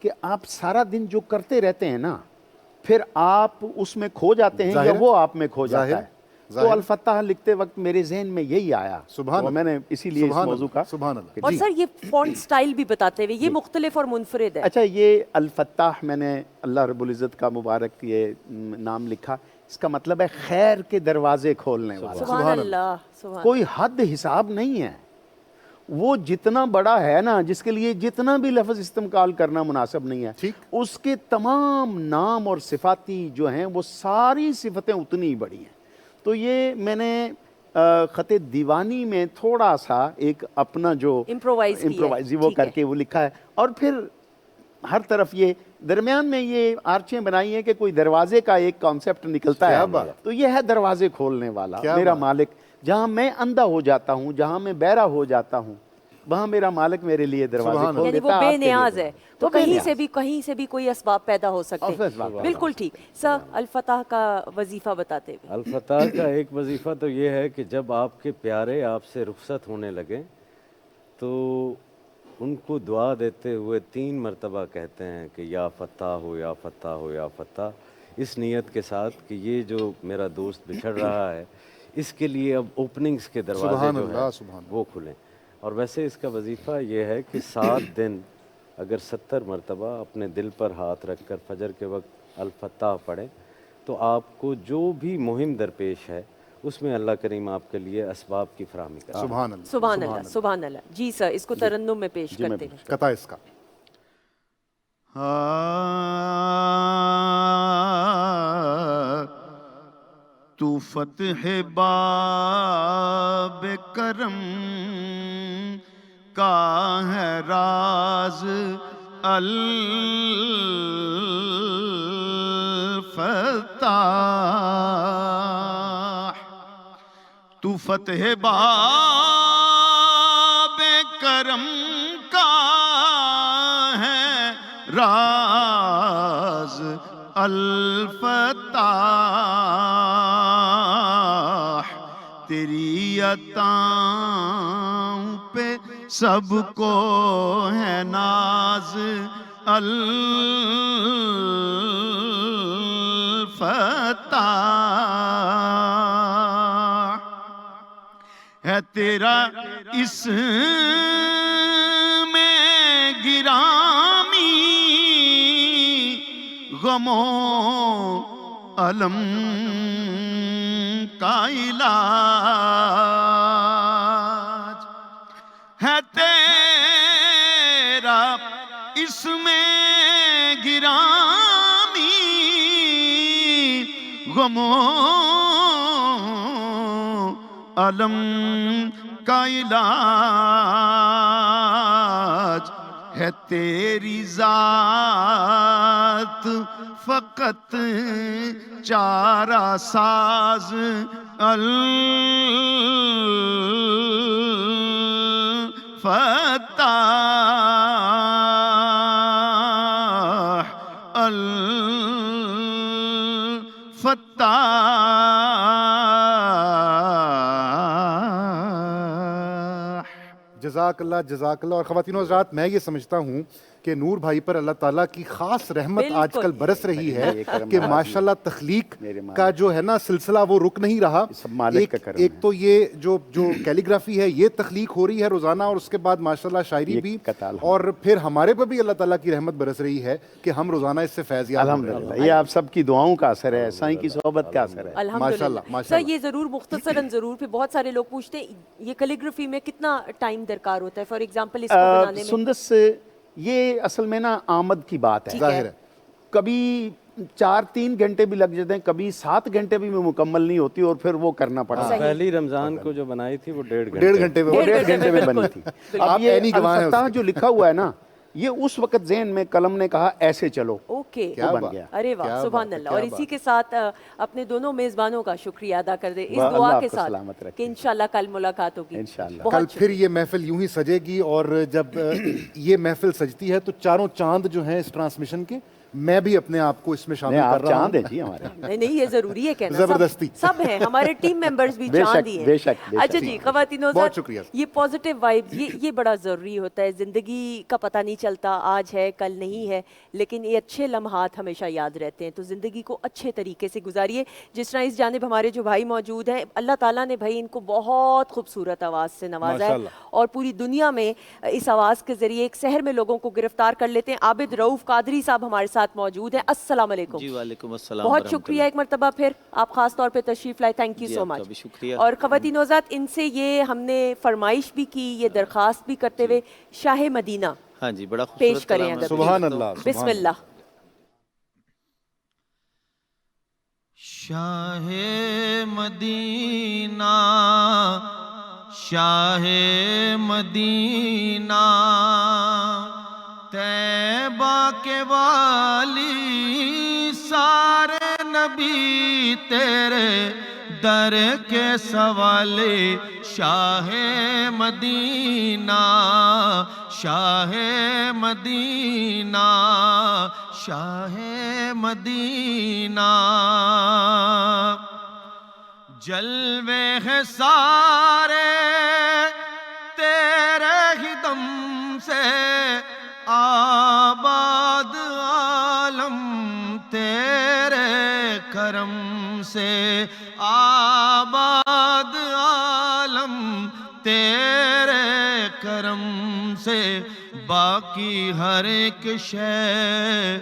کہ آپ سارا دن جو کرتے رہتے ہیں نا, پھر آپ اس میں کھو جاتے ہیں یا وہ آپ میں کھو جاتا ہے. تو الفتح لکھتے وقت میرے ذہن میں یہی آیا, اور میں نے اسی لیے اس موضوع کا. سبحان اللہ. اور سر یہ فونٹ سٹائل بھی بتاتے ہوئے یہ مختلف اور منفرد ہے. اچھا یہ الفتح میں نے اللہ رب العزت کا مبارک یہ نام لکھا, اس کا مطلب ہے خیر کے دروازے کھولنے والا. سبحان اللہ. کوئی حد حساب نہیں ہے. وہ جتنا بڑا ہے نا, جس کے لیے جتنا بھی لفظ استعمال کرنا مناسب نہیں ہے, اس کے تمام نام اور صفاتی جو ہیں وہ ساری صفتیں اتنی ہی بڑی ہیں. تو یہ میں نے خط دیوانی میں تھوڑا سا ایک اپنا جو Improvise کیا ہے، improvise وہ ٹھیک کر ہے۔ کے وہ لکھا ہے، اور پھر ہر طرف یہ درمیان میں یہ آرچیں بنائی ہیں کہ کوئی دروازے کا ایک کانسیپٹ نکلتا ہے، تو یہ ہے دروازے کھولنے والا میرا مالک، جہاں میں اندھا ہو جاتا ہوں، جہاں میں بہرا ہو جاتا ہوں، وہاں میرا مالک میرے لیے دروازے کھول یعنی دیتا وہ ہے، بے آپ کے لیے نیاز ہے، تو وہ بے کہیں نیاز۔ سے بھی کوئی اسباب پیدا ہو سکتے ہیں۔ اسباب بالکل ٹھیک۔ سر الفتح کا وظیفہ بتاتے ہوئے۔ الفتح کا ایک وظیفہ تو یہ ہے کہ جب آپ کے پیارے آپ سے رخصت ہونے لگیں تو ان کو دعا دیتے ہوئے 3 مرتبہ کہتے ہیں کہ یا فتح ہو، یا فتح ہو، یا فتح، اس نیت کے ساتھ کہ یہ جو میرا دوست بچھڑ رہا ہے اس کے لیے اب اوپننگز کے دروازے جو ہے وہ کھلیں۔ اور ویسے اس کا وظیفہ یہ ہے کہ 7 دن اگر 70 مرتبہ اپنے دل پر ہاتھ رکھ کر فجر کے وقت الفتح پڑھیں تو آپ کو جو بھی مہم درپیش ہے اس میں اللہ کریم آپ کے لیے اسباب کی فراہمی کرے۔ سبحان اللہ، سبحان اللہ، سبحان اللہ۔ جی سر، اس کو ترنم میں پیش کرتے ہیں۔ قطع اس کا تو فتح باب کرم کا ہے راز الفتاح، تو فتح باب کرم کا ہے راز الفتاح، تیری عطاؤں پہ سب کو ہے ناز الفتاح، ہے تیرا اس میں گرامی غموں علم کا علاج، ہے تیرا اس میں گرامی غموں علم کا علاج، ہے تیری ذات فقط چارہ ساز الفتاح، الفتاح۔ جزاک اللہ، جزاک اللہ۔ اور خواتین و حضرات، میں یہ سمجھتا ہوں کہ نور بھائی پر اللہ تعالیٰ کی خاص رحمت آج کل برس رہی ہے کہ ماشاءاللہ تخلیق کا جو ہے نا سلسلہ وہ رک نہیں رہا۔ ایک تو یہ جو کیلیگرافی ہے یہ تخلیق ہو رہی ہے روزانہ، اور اس کے بعد ماشاءاللہ شاعری بھی، اور پھر ہمارے پر بھی اللہ تعالیٰ کی رحمت برس رہی ہے کہ ہم روزانہ اس سے فیض یاب ہو رہے ہیں۔ الحمدللہ، یہ آپ سب کی دعاؤں کا اثر ہے، سائیں کی صحبت کا اثر ہے۔ الحمدللہ۔ سر یہ ضرور مختصراً ضرور، پھر بہت سارے لوگ پوچھتے ہیں یہ کیلیگرافی میں کتنا ٹائم درکار ہوتا ہے، فار ایگزامپل اس کو بنانے میں؟ سندس یہ اصل میں نا آمد کی بات ہے، ظاہر ہے، کبھی 4-3 گھنٹے بھی لگ جاتے ہیں، کبھی 7 گھنٹے بھی مکمل نہیں ہوتی، اور پھر وہ کرنا پڑتا ہے۔ پہلی رمضان کو جو بنائی تھی وہ 1.5 گھنٹے میں 1.5 گھنٹے میں بنی تھی۔ اب یہ الفتاح جو لکھا ہوا ہے نا، یہ اس وقت ذہن میں قلم نے کہا ایسے چلو، اوکے، وہ بن گیا۔ ارے واہ، سبحان اللہ۔ اور اسی کے ساتھ اپنے دونوں میزبانوں کا شکریہ ادا کر دیں اس دعا کے ساتھ کہ انشاءاللہ کل ملاقات ہوگی۔ کل پھر یہ محفل یوں ہی سجے گی، اور جب یہ محفل سجتی ہے تو چاروں چاند جو ہیں اس ٹرانسمیشن کے، میں بھی اپنے آپ کو اس میں شامل کر رہا ہوں۔ جی ہمارے نہیں یہ ضروری ہے کہنا، زبردستی سب ہیں، ہمارے ٹیم ممبرز بھی چاند ہی ہیں۔ بے شک۔ اچھا جی خواتین و بہت حضرات، شکریہ۔ یہ پازیٹیو وائبز یہ بڑا ضروری ہوتا ہے۔ زندگی کا پتہ نہیں چلتا، آج ہے کل نہیں ہے، لیکن یہ اچھے لمحات ہمیشہ یاد رہتے ہیں، تو زندگی کو اچھے طریقے سے گزاریے۔ جس طرح اس جانب ہمارے جو بھائی موجود ہیں، اللہ تعالیٰ نے بھائی ان کو بہت خوبصورت آواز سے نوازا ہے، اور پوری دنیا میں اس آواز کے ذریعے ایک سحر میں لوگوں کو گرفتار کر لیتے ہیں۔ عابد رؤوف قادری صاحب ہمارے ساتھ موجود ہیں۔ السلام علیکم۔ جی وعلیکم السلام، بہت شکریہ ایک مرتبہ پھر آپ خاص طور پہ تشریف لائے، تھینک یو سو مچ۔ شکریہ۔ اور خواتین و حضرات، ان سے یہ ہم نے فرمائش بھی کی، یہ درخواست بھی کرتے ہوئے شاہ مدینہ ہاں جی، بڑا پیش خوبصورت کریں کلام ہے۔ سبحان اللہ، بسم اللہ۔ شاہ مدینہ شاہ مدینہ طیبہ کے والی سارے نبی تیرے در کے سوالے شاہ مدینہ شاہ مدینہ شاہ مدینہ جلوے ہیں سارے تیرے ہی دم سے آباد عالم تیرے کرم سے آباد عالم تیرے کرم سے باقی ہر ایک شے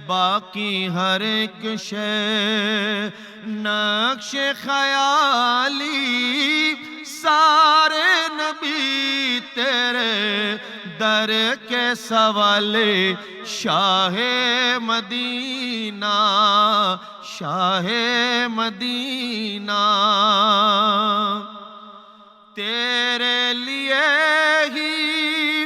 باقی ہر ایک شے نقش خیالی سارے نبی تیرے در کے سوالے شاہ مدینہ شاہ مدینہ تیرے لیے ہی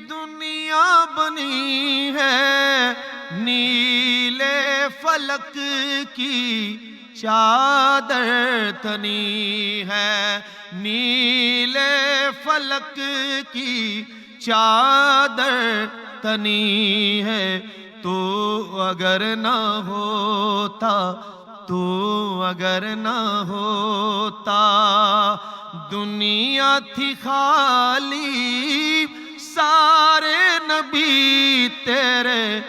دنیا بنی ہے نیلے فلک کی چادر تنی ہے نیلے فلک کی چادر تنی ہے تو اگر نہ ہوتا تو اگر نہ ہوتا دنیا تھی خالی سارے نبی تیرے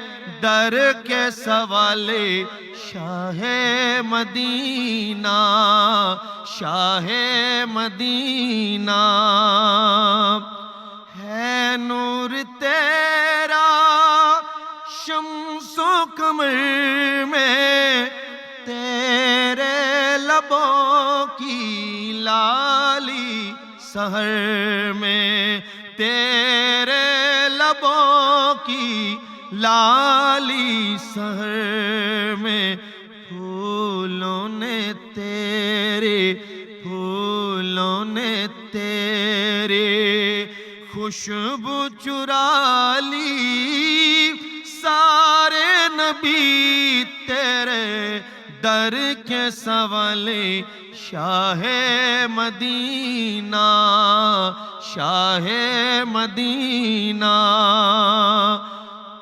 در کے سوالے شاہ مدینہ شاہ مدینہ ہے نور تیرا شمس و قمر میں تیرے لبوں کی لالی سحر میں تیرے لبوں کی لالی سحر میں پھولوں نے تیرے خوشبو چرا لی سارے نبی تیرے در کے سوالے شاہ مدینہ شاہ مدینہ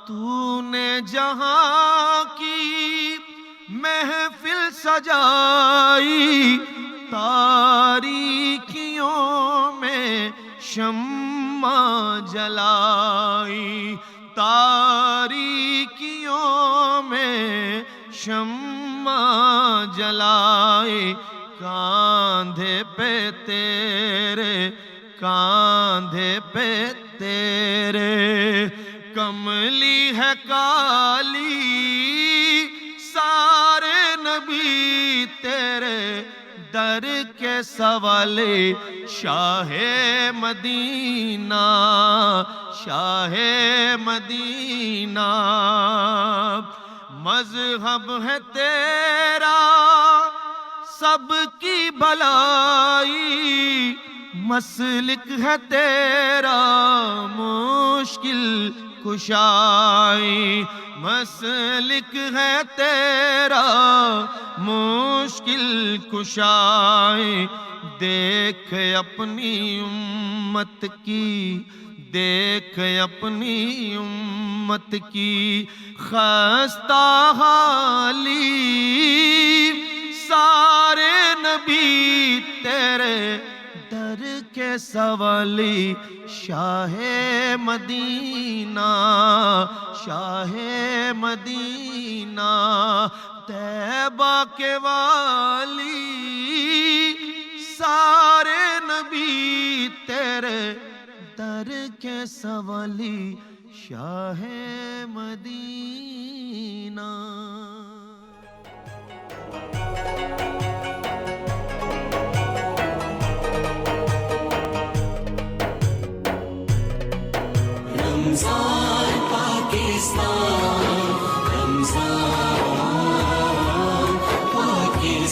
تو نے جہاں کی محفل سجائی تاریکیوں میں شمع جلائی تاریکیوں میں شمع جلائے کاندھے پہ تیرے کملی ہے کالی سارے نبی تیرے در کے سوالے شاہ مدینہ شاہ مدینہ مذہب ہے تیرا سب کی بھلائی مسلک ہے تیرا مشکل کشائی مسلک ہے تیرا مشکل کشائی دیکھ اپنی امت کی خستہ حالی سارے نبی تیرے در کے سوالی شاہ مدینہ شاہ مدینہ طیبہ کے والی سارے نبی تیرے در کے سوالی شاہ مدینہ رمضان پاکستان رمضان پاکستان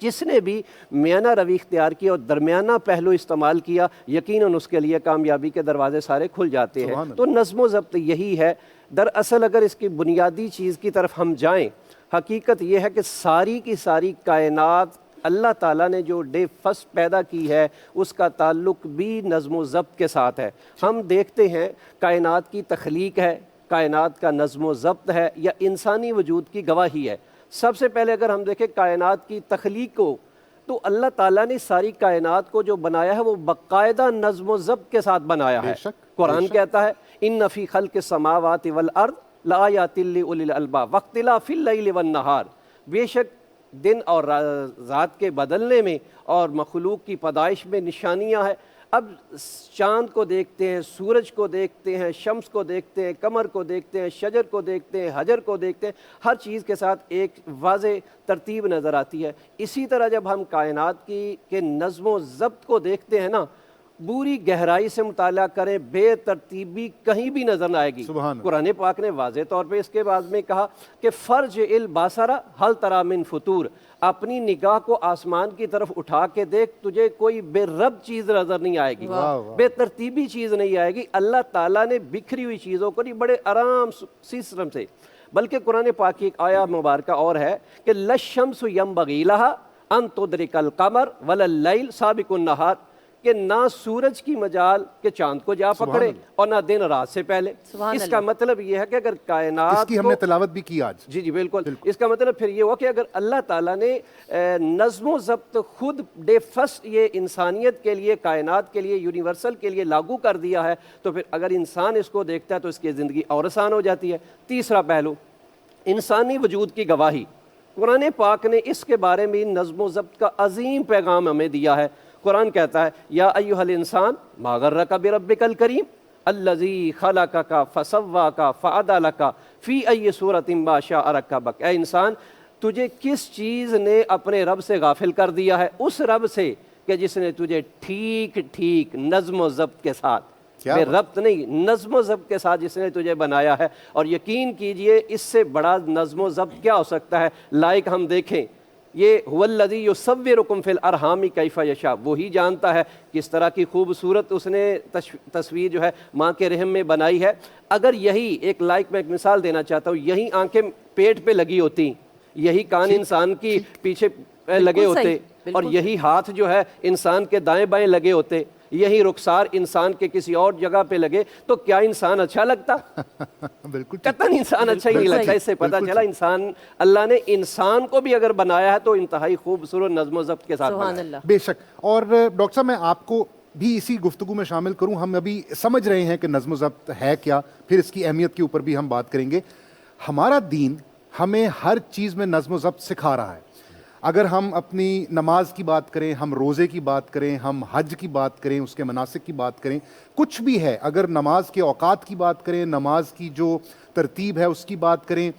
جس نے بھی میانہ روی اختیار کی اور درمیانہ پہلو استعمال کیا یقیناً اس کے لیے کامیابی کے دروازے سارے کھل جاتے ہیں۔ تو نظم و ضبط یہی ہے۔ دراصل اگر اس کی بنیادی چیز کی طرف ہم جائیں، حقیقت یہ ہے کہ ساری کی ساری کائنات اللہ تعالیٰ نے جو ڈے فرسٹ پیدا کی ہے اس کا تعلق بھی نظم و ضبط کے ساتھ ہے۔ ہم دیکھتے ہیں کائنات کی تخلیق ہے، کائنات کا نظم و ضبط ہے یا انسانی وجود کی گواہی ہے۔ سب سے پہلے اگر ہم دیکھیں کائنات کی تخلیق کو، تو اللہ تعالیٰ نے ساری کائنات کو جو بنایا ہے وہ باقاعدہ نظم و ضبط کے ساتھ بنایا ہے۔ قرآن کہتا ہے ان فی خلق السماوات والارض لآیات لأولی الالباب واختلاف اللیل والنہار، بے شک دن اور رات کے بدلنے میں اور مخلوق کی پیدائش میں نشانیاں ہیں۔ اب چاند کو دیکھتے ہیں، سورج کو دیکھتے ہیں، شمس کو دیکھتے ہیں، قمر کو دیکھتے ہیں، شجر کو دیکھتے ہیں، حجر کو دیکھتے ہیں، ہر چیز کے ساتھ ایک واضح ترتیب نظر آتی ہے۔ اسی طرح جب ہم کائنات کے نظم و ضبط کو دیکھتے ہیں نا، پوری گہرائی سے مطالعہ کریں، بے ترتیبی کہیں بھی نظر نہ آئے گی۔ قرآن پاک نے واضح طور پہ اس کے بعد میں کہا کہ فرج البصر هل تری من فطور، اپنی نگاہ کو آسمان کی طرف اٹھا کے دیکھ، تجھے کوئی بے ربط چیز نظر نہیں آئے گی، بے ترتیبی چیز نہیں آئے گی۔ اللہ تعالیٰ نے بکھری ہوئی چیزوں کو نہیں بڑے آرام سسٹم سے، بلکہ قرآن پاک کی ایک آیہ مبارکہ اور ہے کہ للشمس ينبغي لها ان تدرك القمر ولا الليل سابق النهار، کہ نہ سورج کی مجال کہ چاند کو جا پکڑے اور نہ دن رات سے پہلے۔ اس کا مطلب یہ ہے کہ اگر کائنات اس کی ہم نے تلاوت بھی کی آج، جی بالکل، اس کا مطلب پھر یہ ہوا کہ اگر اللہ تعالیٰ نے نظم و ضبط خود ڈے فرسٹ یہ انسانیت کے لیے، کائنات کے لیے، یونیورسل کے لیے لاگو کر دیا ہے، تو پھر اگر انسان اس کو دیکھتا ہے تو اس کی زندگی اور آسان ہو جاتی ہے۔ تیسرا پہلو انسانی وجود کی گواہی، قرآن پاک نے اس کے بارے میں نظم و ضبط کا عظیم پیغام ہمیں دیا ہے۔ قرآن کہتا ہے یا ایھا الانسان ما غرک بربک الکریم الذی خلقک فسواک فعدلک فی ای صورۃ ما شاء رکبک، اے انسان تجھے کس چیز نے اپنے رب سے غافل کر دیا ہے؟ اس رب سے کہ جس نے تجھے ٹھیک ٹھیک نظم و ضبط کے ساتھ، بے ربط نہیں، نظم و ضبط کے ساتھ جس نے تجھے بنایا ہے۔ اور یقین کیجئے اس سے بڑا نظم و ضبط کیا ہو سکتا ہے؟ لائک ہم دیکھیں یہ هو الذی یصورکم فی الارحام کیف یشاء، وہی جانتا ہے کس طرح کی خوبصورت اس نے تصویر جو ہے ماں کے رحم میں بنائی ہے۔ اگر یہی ایک لائک میں ایک مثال دینا چاہتا ہوں، یہی آنکھیں پیٹ پہ لگی ہوتی، یہی کان انسان کی پیچھے لگے ہوتے، اور یہی ہاتھ جو ہے انسان کے دائیں بائیں لگے ہوتے، یہی رخسار انسان کے کسی اور جگہ پہ لگے، تو کیا انسان اچھا لگتا؟ بالکل قطعاً انسان اچھا ہی نہیں لگتا۔ اس سے پتہ چلا انسان، اللہ نے انسان کو بھی اگر بنایا ہے تو انتہائی خوبصورت نظم و ضبط کے ساتھ بنایا۔ بے شک۔ اور ڈاکٹر صاحب میں آپ کو بھی اسی گفتگو میں شامل کروں، ہم ابھی سمجھ رہے ہیں کہ نظم و ضبط ہے کیا، پھر اس کی اہمیت کے اوپر بھی ہم بات کریں گے۔ ہمارا دین ہمیں ہر چیز میں نظم و ضبط سکھا رہا ہے۔ اگر ہم اپنی نماز کی بات کریں، ہم روزے کی بات کریں، ہم حج کی بات کریں، اس کے مناسک کی بات کریں، کچھ بھی ہے، اگر نماز کے اوقات کی بات کریں، نماز کی جو ترتیب ہے اس کی بات کریں،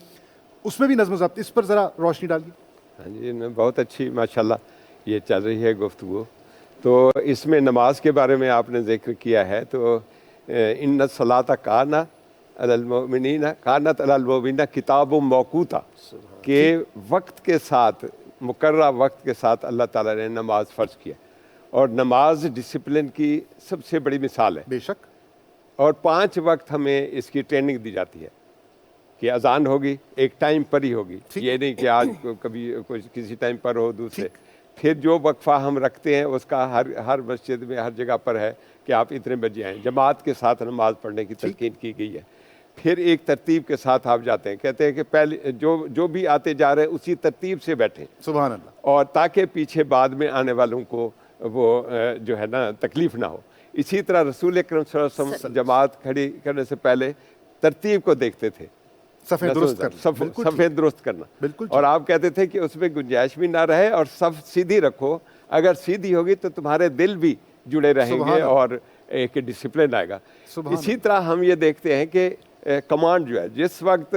اس میں بھی نظم و ضبط، اس پر ذرا روشنی ڈالیے۔ ہاں جی، بہت اچھی ماشاءاللہ یہ چل رہی ہے گفتگو۔ تو اس میں نماز کے بارے میں آپ نے ذکر کیا ہے، تو ان الصلاۃ کانت علی المؤمنین کتاب موقوتا، کہ وقت کے ساتھ، مقررہ وقت کے ساتھ اللہ تعالیٰ نے نماز فرض کیا، اور نماز ڈسپلن کی سب سے بڑی مثال ہے۔ بے شک۔ اور 5 وقت ہمیں اس کی ٹریننگ دی جاتی ہے کہ اذان ہوگی ایک ٹائم پر ہی ہوگی، یہ نہیں کہ آج کبھی کسی ٹائم پر ہو دوسرے، پھر جو وقفہ ہم رکھتے ہیں اس کا ہر مسجد میں ہر جگہ پر ہے کہ آپ اتنے بجے آئیں، جماعت کے ساتھ نماز پڑھنے کی تلقین کی گئی ہے۔ پھر ایک ترتیب کے ساتھ آپ جاتے ہیں، کہتے ہیں کہ پہلے جو بھی آتے جا رہے ہیں اسی ترتیب سے بیٹھیں، سبحان اللہ، اور تاکہ پیچھے بعد میں آنے والوں کو وہ جو ہے نا تکلیف نہ ہو۔ اسی طرح رسول اکرم صلی اللہ علیہ وسلم جماعت کھڑی کرنے سے پہلے ترتیب کو دیکھتے تھے، صفیں درست کرنا، اور آپ کہتے تھے کہ اس میں گنجائش بھی نہ رہے، اور صف سیدھی رکھو، اگر سیدھی ہوگی تو تمہارے دل بھی جڑے رہیں گے اور ایک ڈسپلن آئے گا۔ اسی طرح ہم یہ دیکھتے ہیں کہ کمانڈ جو ہے، جس وقت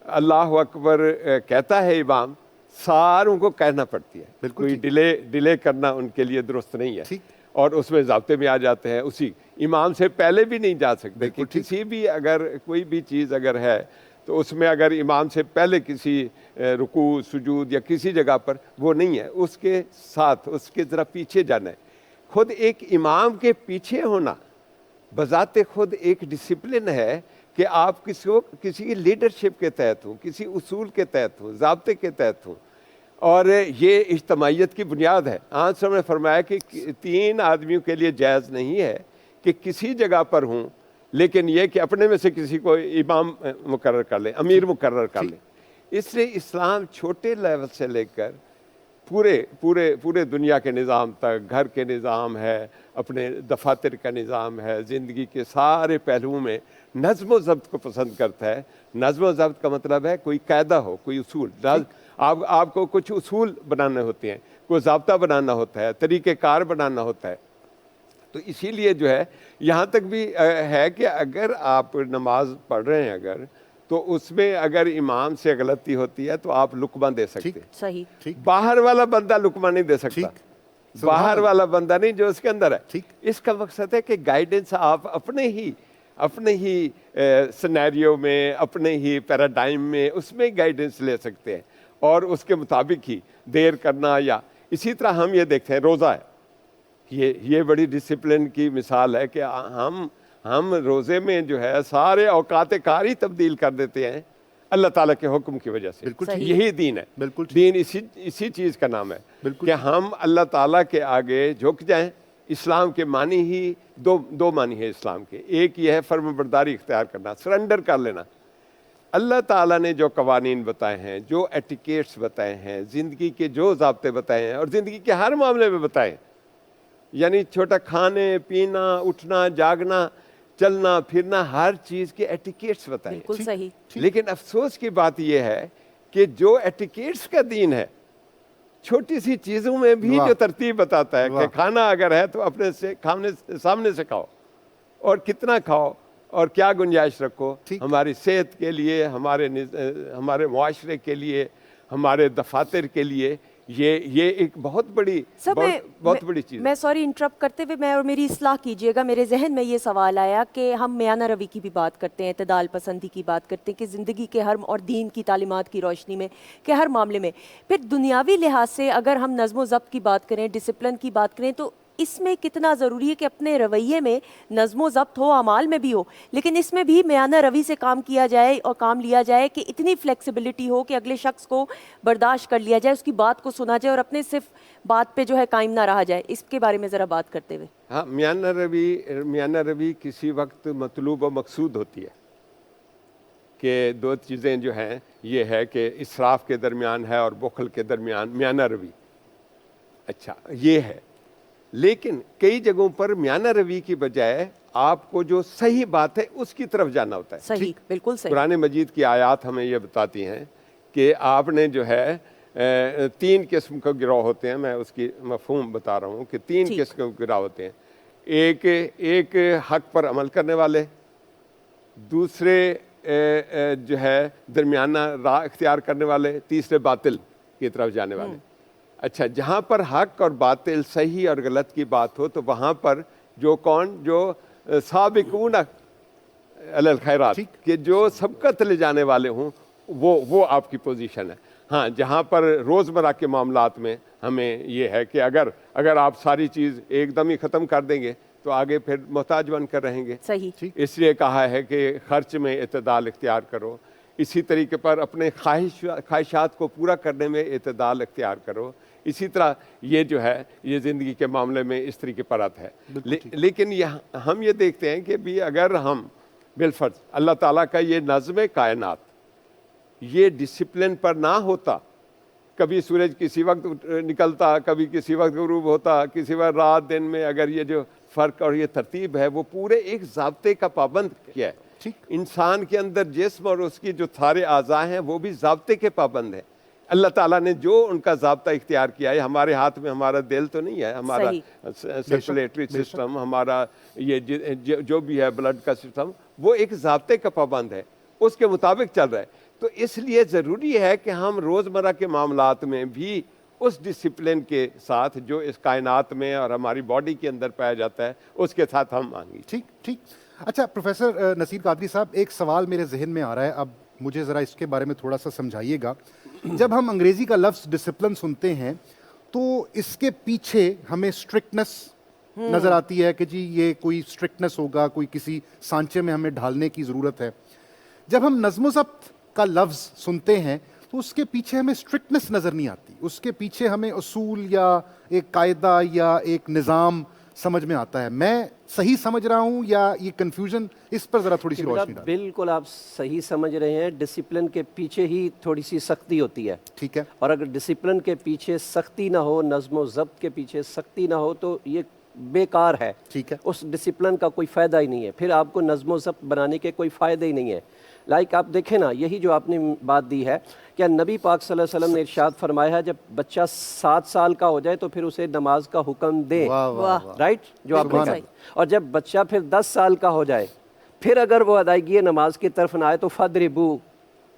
اللہ اکبر کہتا ہے امام، ساروں کو کہنا پڑتی ہے، کوئی ڈیلے کرنا ان کے لیے درست نہیں ہے، اور اس میں ضابطے میں آ جاتے ہیں، اسی امام سے پہلے بھی نہیں جا سکتے کہ کسی بھی اگر کوئی بھی چیز اگر ہے تو اس میں اگر امام سے پہلے کسی رکوع سجود یا کسی جگہ پر وہ نہیں ہے، اس کے ساتھ اس کے ذرا پیچھے جانا ہے۔ خود ایک امام کے پیچھے ہونا بذات خود ایک ڈسپلن ہے کہ آپ کسی لیڈرشپ کے تحت ہوں، کسی اصول کے تحت ہوں، ضابطے کے تحت ہوں، اور یہ اجتماعیت کی بنیاد ہے۔ آنچ نے فرمایا کہ 3 آدمیوں کے لیے جائز نہیں ہے کہ کسی جگہ پر ہوں، لیکن یہ کہ اپنے میں سے کسی کو امام مقرر کر لیں، امیر مقرر کر لیں۔ اس لیے اسلام چھوٹے لیول سے لے کر پورے دنیا کے نظام تک، گھر کے نظام ہے، اپنے دفاتر کا نظام ہے، زندگی کے سارے پہلوؤں میں نظم و ضبط کو پسند کرتا ہے۔ نظم و ضبط کا مطلب ہے کوئی قاعدہ ہو، کوئی اصول۔ آپ کو کچھ اصول بنانے ہوتے ہیں، کوئی ضابطہ بنانا ہوتا ہے، طریقہ کار بنانا ہوتا ہے۔ تو اسی لیے جو ہے یہاں تک بھی ہے کہ اگر آپ نماز پڑھ رہے ہیں اگر، تو اس میں اگر امام سے غلطی ہوتی ہے تو آپ لقمہ دے سکتے ہیں۔ صحیح۔ باہر والا بندہ لقمہ نہیں دے سکتا، باہر والا بندہ نہیں جو اس کے اندر ہے۔ اس کا مقصد ہے کہ گائیڈنس آپ اپنے ہی سینیریو میں، اپنے ہی پیراڈائم میں، اس میں گائیڈنس لے سکتے ہیں اور اس کے مطابق ہی دیر کرنا۔ یا اسی طرح ہم یہ دیکھتے ہیں روزہ ہے، یہ بڑی ڈسپلن کی مثال ہے کہ ہم روزے میں جو ہے سارے اوقات کار ہی تبدیل کر دیتے ہیں اللہ تعالیٰ کے حکم کی وجہ سے۔ یہی دین ہے، دین اسی چیز کا نام ہے کہ ہم اللہ تعالیٰ کے آگے جھک جائیں۔ اسلام کے معنی ہی دو معنی ہے اسلام کے۔ ایک یہ ہے فرم برداری اختیار کرنا، سرنڈر کر لینا۔ اللہ تعالیٰ نے جو قوانین بتائے ہیں، جو ایٹیکیٹس بتائے ہیں، زندگی کے جو ضابطے بتائے ہیں اور زندگی کے ہر معاملے میں بتائے ہیں، یعنی چھوٹا کھانے پینا، اٹھنا جاگنا، چلنا پھرنا، ہر چیز کے ایٹیکیٹس بتائے ہیں۔ بالکل صحیح۔ لیکن افسوس کی بات یہ ہے کہ جو ایٹیکیٹس کا دین ہے، چھوٹی سی چیزوں میں بھی جو ترتیب بتاتا ہے کہ کھانا اگر ہے تو اپنے سے سامنے سے کھاؤ، اور کتنا کھاؤ اور کیا گنجائش رکھو، ہماری صحت کے لیے، ہمارے معاشرے کے لیے، ہمارے دفاتر کے لیے، یہ ایک بہت بڑی چیز۔ میں سوری انٹرپٹ کرتے ہوئے میں اور میری اصلاح کیجیے گا، میرے ذہن میں یہ سوال آیا کہ ہم میانہ روی کی بھی بات کرتے ہیں، اعتدال پسندی کی بات کرتے ہیں کہ زندگی کے اور دین کی تعلیمات کی روشنی میں کہ ہر معاملے میں، پھر دنیاوی لحاظ سے اگر ہم نظم و ضبط کی بات کریں، ڈسپلن کی بات کریں، تو اس میں کتنا ضروری ہے کہ اپنے رویے میں نظم و ضبط ہو، اعمال میں بھی ہو، لیکن اس میں بھی میانہ روی سے کام کیا جائے اور کام لیا جائے کہ اتنی فلیکسیبلٹی ہو کہ اگلے شخص کو برداشت کر لیا جائے، اس کی بات کو سنا جائے اور اپنے صرف بات پہ جو ہے قائم نہ رہا جائے۔ اس کے بارے میں ذرا بات کرتے ہوئے۔ ہاں، میانہ روی کسی وقت مطلوب و مقصود ہوتی ہے کہ 2 چیزیں جو ہیں، یہ ہے کہ اسراف کے درمیان ہے اور بخل کے درمیان میانہ روی۔ اچھا، یہ ہے، لیکن کئی جگہوں پر میانہ روی کی بجائے آپ کو جو صحیح بات ہے اس کی طرف جانا ہوتا ہے۔ صحیح، بالکل صحیح۔ قرآن مجید کی آیات ہمیں یہ بتاتی ہیں کہ آپ نے جو ہے 3 قسم کے گروہ ہوتے ہیں، میں اس کی مفہوم بتا رہا ہوں کہ 3 قسم کے گروہ ہوتے ہیں۔ ایک حق پر عمل کرنے والے، دوسرے جو ہے درمیانہ راہ اختیار کرنے والے، تیسرے باطل کی طرف جانے والے۔ اچھا، جہاں پر حق اور باطل، صحیح اور غلط کی بات ہو تو وہاں پر جو سابقون علی الخیرات، کہ جو سبقت لے جانے والے ہوں، وہ آپ کی پوزیشن ہے۔ ہاں، جہاں پر روزمرہ کے معاملات میں ہمیں یہ ہے کہ اگر آپ ساری چیز ایک دم ہی ختم کر دیں گے تو آگے پھر محتاج بن کر رہیں گے۔ صحیح۔ اس لیے کہا ہے کہ خرچ میں اعتدال اختیار کرو، اسی طریقے پر اپنے خواہشات کو پورا کرنے میں اعتدال اختیار کرو۔ اسی طرح یہ جو ہے یہ زندگی کے معاملے میں اس طریقے پر آتا ہے۔ لیکن ہم یہ دیکھتے ہیں کہ بھی اگر ہم بالفرض اللہ تعالیٰ کا یہ نظم کائنات یہ ڈسپلن پر نہ ہوتا، کبھی سورج کسی وقت نکلتا، کبھی کسی وقت غروب ہوتا، کسی وقت رات دن میں، اگر یہ جو فرق اور یہ ترتیب ہے وہ پورے ایک ضابطے کا پابند کیا ہے۔ انسان کے اندر جسم اور اس کی جو سارے اعضاء ہیں وہ بھی ضابطے کے پابند ہیں۔ اللہ تعالیٰ نے جو ان کا ضابطہ اختیار کیا ہے، ہمارے ہاتھ میں ہمارا دل تو نہیں ہے، ہمارا سرکولیٹری سسٹم، ہمارا یہ جو بھی ہے بلڈ کا سسٹم، وہ ایک ضابطے کا پابند ہے، اس کے مطابق چل رہا ہے۔ تو اس لیے ضروری ہے کہ ہم روزمرہ کے معاملات میں بھی اس ڈسپلن کے ساتھ جو اس کائنات میں اور ہماری باڈی کے اندر پایا جاتا ہے اس کے ساتھ ہم مانگیں۔ ٹھیک۔ اچھا پروفیسر نصیر قادری صاحب، ایک سوال میرے ذہن میں آ رہا ہے، اب مجھے ذرا اس کے بارے میں تھوڑا سا سمجھائیے گا. جب ہم انگریزی کا لفظ ڈسپلن سنتے ہیں تو اس کے پیچھے ہمیں اسٹرکٹنس نظر آتی ہے کہ جی یہ کوئی اسٹرکٹنس ہوگا, کوئی کسی سانچے میں ہمیں ڈھالنے کی ضرورت ہے. جب ہم نظم و ضبط کا لفظ سنتے ہیں تو اس کے پیچھے ہمیں اسٹرکٹنس نظر نہیں آتی, اس کے پیچھے ہمیں اصول یا ایک قاعدہ یا ایک نظام سمجھ میں آتا ہے. میں صحیح سمجھ رہا ہوں یا یہ کنفیوژن, اس پر ذرا تھوڑی سی روشنی ڈالیں. بالکل آپ صحیح سمجھ رہے ہیں. ڈسپلن کے پیچھے ہی تھوڑی سی سختی ہوتی ہے. ٹھیک ہے. اور اگر ڈسپلن کے پیچھے سختی نہ ہو, نظم و ضبط کے پیچھے سختی نہ ہو تو یہ بیکار ہے. ٹھیک ہے. اس ڈسپلن کا کوئی فائدہ ہی نہیں ہے, پھر آپ کو نظم و ضبط بنانے کے کوئی فائدہ ہی نہیں ہے. لائک آپ دیکھیں نا, یہی جو آپ نے بات دی ہے, کیا نبی پاک صلی اللہ علیہ وسلم نے ارشاد فرمایا ہے جب بچہ 7 سال کا ہو جائے تو پھر اسے نماز کا حکم دیں, رائٹ, جو آپ نے کہا. اور جب بچہ پھر 10 سال کا ہو جائے پھر اگر وہ ادائیگی نماز کی طرف نہ آئے تو فَضْرِبُوهُ,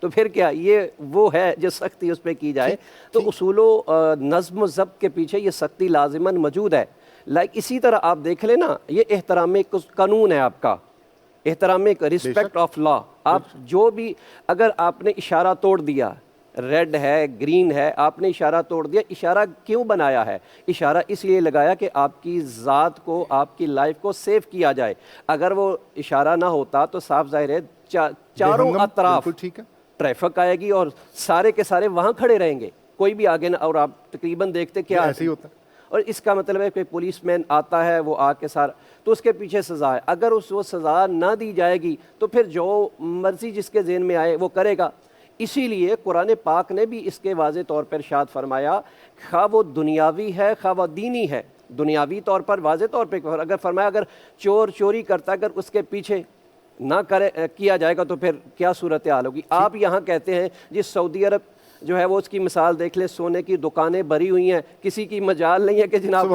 تو پھر کیا یہ وہ ہے جو سختی اس پہ کی جائے. تو اصول و نظم و ضبط کے پیچھے یہ سختی لازماً موجود ہے. لائک اسی طرح آپ دیکھ لیں نا, یہ احترام قانون ہے آپ کا, احترام رسپیکٹ آف لا. آپ جو بھی اگر آپ نے اشارہ توڑ دیا, ریڈ ہے گرین ہے, آپ نے اشارہ توڑ دیا, اشارہ کیوں بنایا ہے؟ اشارہ اس لیے لگایا کہ آپ کی ذات کو, آپ کی لائف کو سیو کیا جائے. اگر وہ اشارہ نہ ہوتا تو صاف ظاہر ہے چاروں اطراف ٹریفک آئے گی اور سارے کے سارے وہاں کھڑے رہیں گے, کوئی بھی آگے نہ. اور آپ تقریباً دیکھتے کیا ایسے ہی ہوتا ہے. اور اس کا مطلب ہے کہ پولیس مین آتا ہے, وہ آ کے سارا, تو اس کے پیچھے سزا ہے. اگر وہ سزا نہ دی جائے گی تو پھر جو مرضی جس کے ذہن میں آئے وہ کرے گا. اسی لیے قرآن پاک نے بھی اس کے واضح طور پر ارشاد فرمایا, خواہ وہ دنیاوی ہے خواہ وہ دینی ہے. دنیاوی طور پر واضح طور پہ اگر فرمایا اگر چور چوری کرتا ہے, اگر اس کے پیچھے نہ کیا جائے گا تو پھر کیا صورتحال ہوگی. آپ یہاں کہتے ہیں جس سعودی عرب جو ہے وہ اس کی مثال دیکھ لے, سونے کی دکانیں بھری ہوئی ہیں, کسی کی مجال نہیں ہے کہ جناب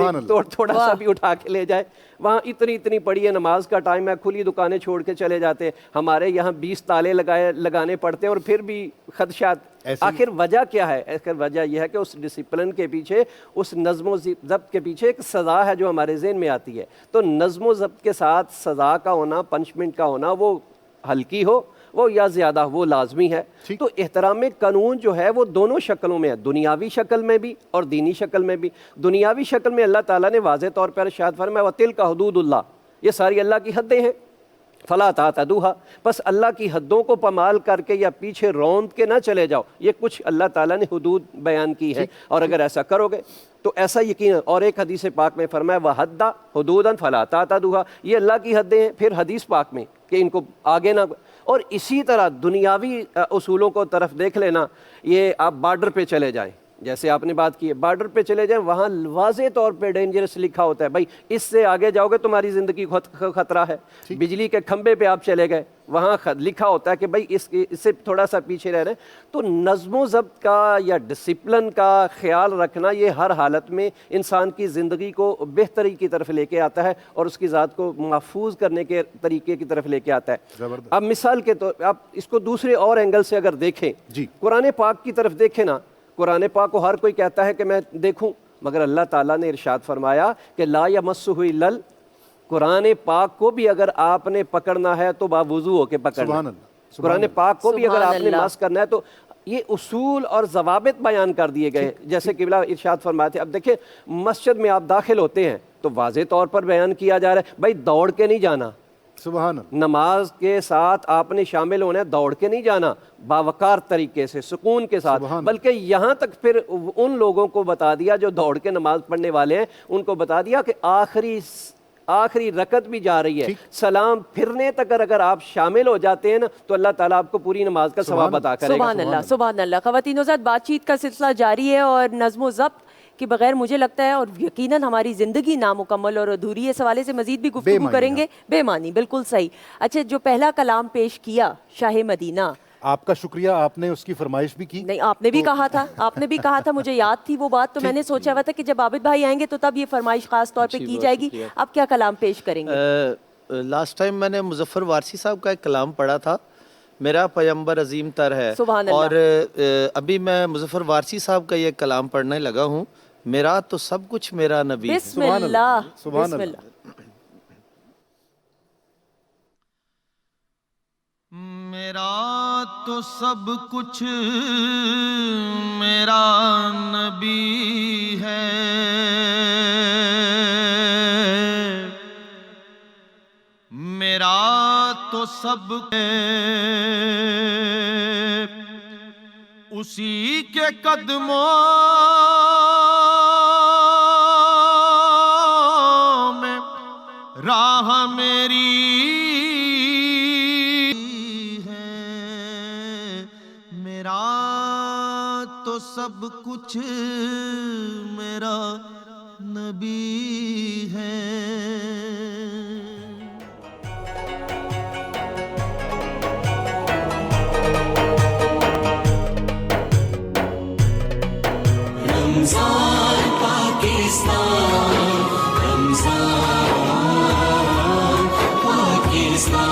تھوڑا سا بھی اٹھا کے لے جائے. وہاں اتنی پڑی ہے, نماز کا ٹائم ہے, کھلی دکانیں چھوڑ کے چلے جاتے ہیں. ہمارے یہاں 20 تالے لگانے پڑتے ہیں اور پھر بھی خدشات. آخر وجہ کیا ہے؟ آخر وجہ یہ ہے کہ اس ڈسپلن کے پیچھے, اس نظم و ضبط کے پیچھے ایک سزا ہے جو ہمارے ذہن میں آتی ہے. تو نظم و ضبط کے ساتھ سزا کا ہونا, پنشمنٹ کا ہونا, وہ ہلکی ہو وہ یا زیادہ, وہ لازمی ہے. تو احترام قانون جو ہے وہ دونوں شکلوں میں ہے, دنیاوی شکل میں بھی اور دینی شکل میں بھی. دنیاوی شکل میں اللہ تعالیٰ نے واضح طور پر ارشاد فرمایا وَتِلْكَ حُدُودُ اللَّهِ, یہ ساری اللہ کی حدیں ہیں, فَلَا تَعْتَدُوهَا, بس اللہ کی حدوں کو پامال کر کے یا پیچھے روند کے نہ چلے جاؤ. یہ کچھ اللہ تعالیٰ نے حدود بیان کی ہے, اور اگر ایسا کرو گے تو ایسا یقین. اور ایک حدیث پاک میں فرمایا وَحَدَّ حُدُودًا فَلَا تَعْتَدُوهَا, یہ اللہ کی حدیں ہیں. پھر حدیث پاک میں کہ ان کو آگے نہ. اور اسی طرح دنیاوی اصولوں کو طرف دیکھ لینا, یہ آپ بارڈر پہ چلے جائیں, جیسے آپ نے بات کی ہے, بارڈر پہ چلے جائیں, وہاں واضح طور پہ ڈینجرس لکھا ہوتا ہے, بھائی اس سے آگے جاؤ گے تمہاری زندگی کو خطرہ ہے. بجلی کے کھمبے پہ آپ چلے گئے, وہاں لکھا ہوتا ہے کہ بھائی اس سے تھوڑا سا پیچھے رہ رہے ہیں. تو نظم و ضبط کا یا ڈسپلن کا خیال رکھنا یہ ہر حالت میں انسان کی زندگی کو بہتری کی طرف لے کے آتا ہے اور اس کی ذات کو محفوظ کرنے کے طریقے کی طرف لے کے آتا ہے. اب مثال کے طور آپ اس کو دوسرے اور اینگل سے اگر دیکھیں, قرآن پاک کی طرف دیکھیں نا, قرآن پاک کو ہر کوئی کہتا ہے کہ میں دیکھوں, مگر اللہ تعالیٰ نے ارشاد فرمایا کہ لا یمسہ الا. قرآن پاک کو بھی اگر آپ نے پکڑنا ہے تو باوضو ہو کے پکڑنا. قرآن پاک کو بھی اگر آپ نے مس کرنا ہے تو یہ اصول اور ضوابط بیان کر دیے گئے جیسے قبلہ ارشاد فرماتے تھے. اب دیکھیں مسجد میں آپ داخل ہوتے ہیں تو واضح طور پر بیان کیا جا رہا ہے بھائی دوڑ کے نہیں جانا. سبحان اللہ. نماز کے ساتھ آپ نے شامل ہونا ہے, دوڑ کے نہیں جانا, باوقار طریقے سے سکون کے ساتھ. بلکہ یہاں تک پھر ان لوگوں کو بتا دیا جو دوڑ کے نماز پڑھنے والے ہیں, ان کو بتا دیا کہ آخری رکعت بھی جا رہی ہے, سلام پھرنے تک اگر آپ شامل ہو جاتے ہیں نا تو اللہ تعالیٰ آپ کو پوری نماز کا ثواب عطا کرے گا. سبحان اللہ, سبحان اللہ. خواتین و حضرات, بات چیت کا سلسلہ جاری ہے اور نظم و ضبط کے بغیر مجھے لگتا ہے اور یقیناً ہماری زندگی نامکمل اور ادھوری. اس حوالے سے مزید بھی گفتگو کریں گے. بے معنی, بالکل صحیح. اچھا, جو پہلا کلام پیش کیا شاہ مدینہ, آپ کا شکریہ, آپ نے اس کی فرمائش بھی کی. نہیں, آپ نے بھی کہا تھا, آپ نے بھی کہا تھا, مجھے یاد تھی وہ بات. تو میں نے سوچا ہوا تھا کہ جب عابد بھائی آئیں گے تو تب یہ فرمائش خاص طور پہ کی جائے گی. آپ کیا کلام پیش کریں گے؟ لاسٹ ٹائم میں نے مظفر وارسی صاحب کا ایک کلام پڑھا تھا, میرا پیمبر عظیم تر ہے, اور ابھی میں مظفر وارسی صاحب کا یہ کلام پڑھنے لگا ہوں, میرا تو سب کچھ میرا نبی ہے. بسم اللہ, بسم اللہ. میرا تو سب کچھ میرا نبی ہے، میرا تو سب اسی کے قدموں میں راہ میری ہے، میرا تو سب کچھ میرا نبی ہے۔ رمضان پاکستان، رمضان پاکستان۔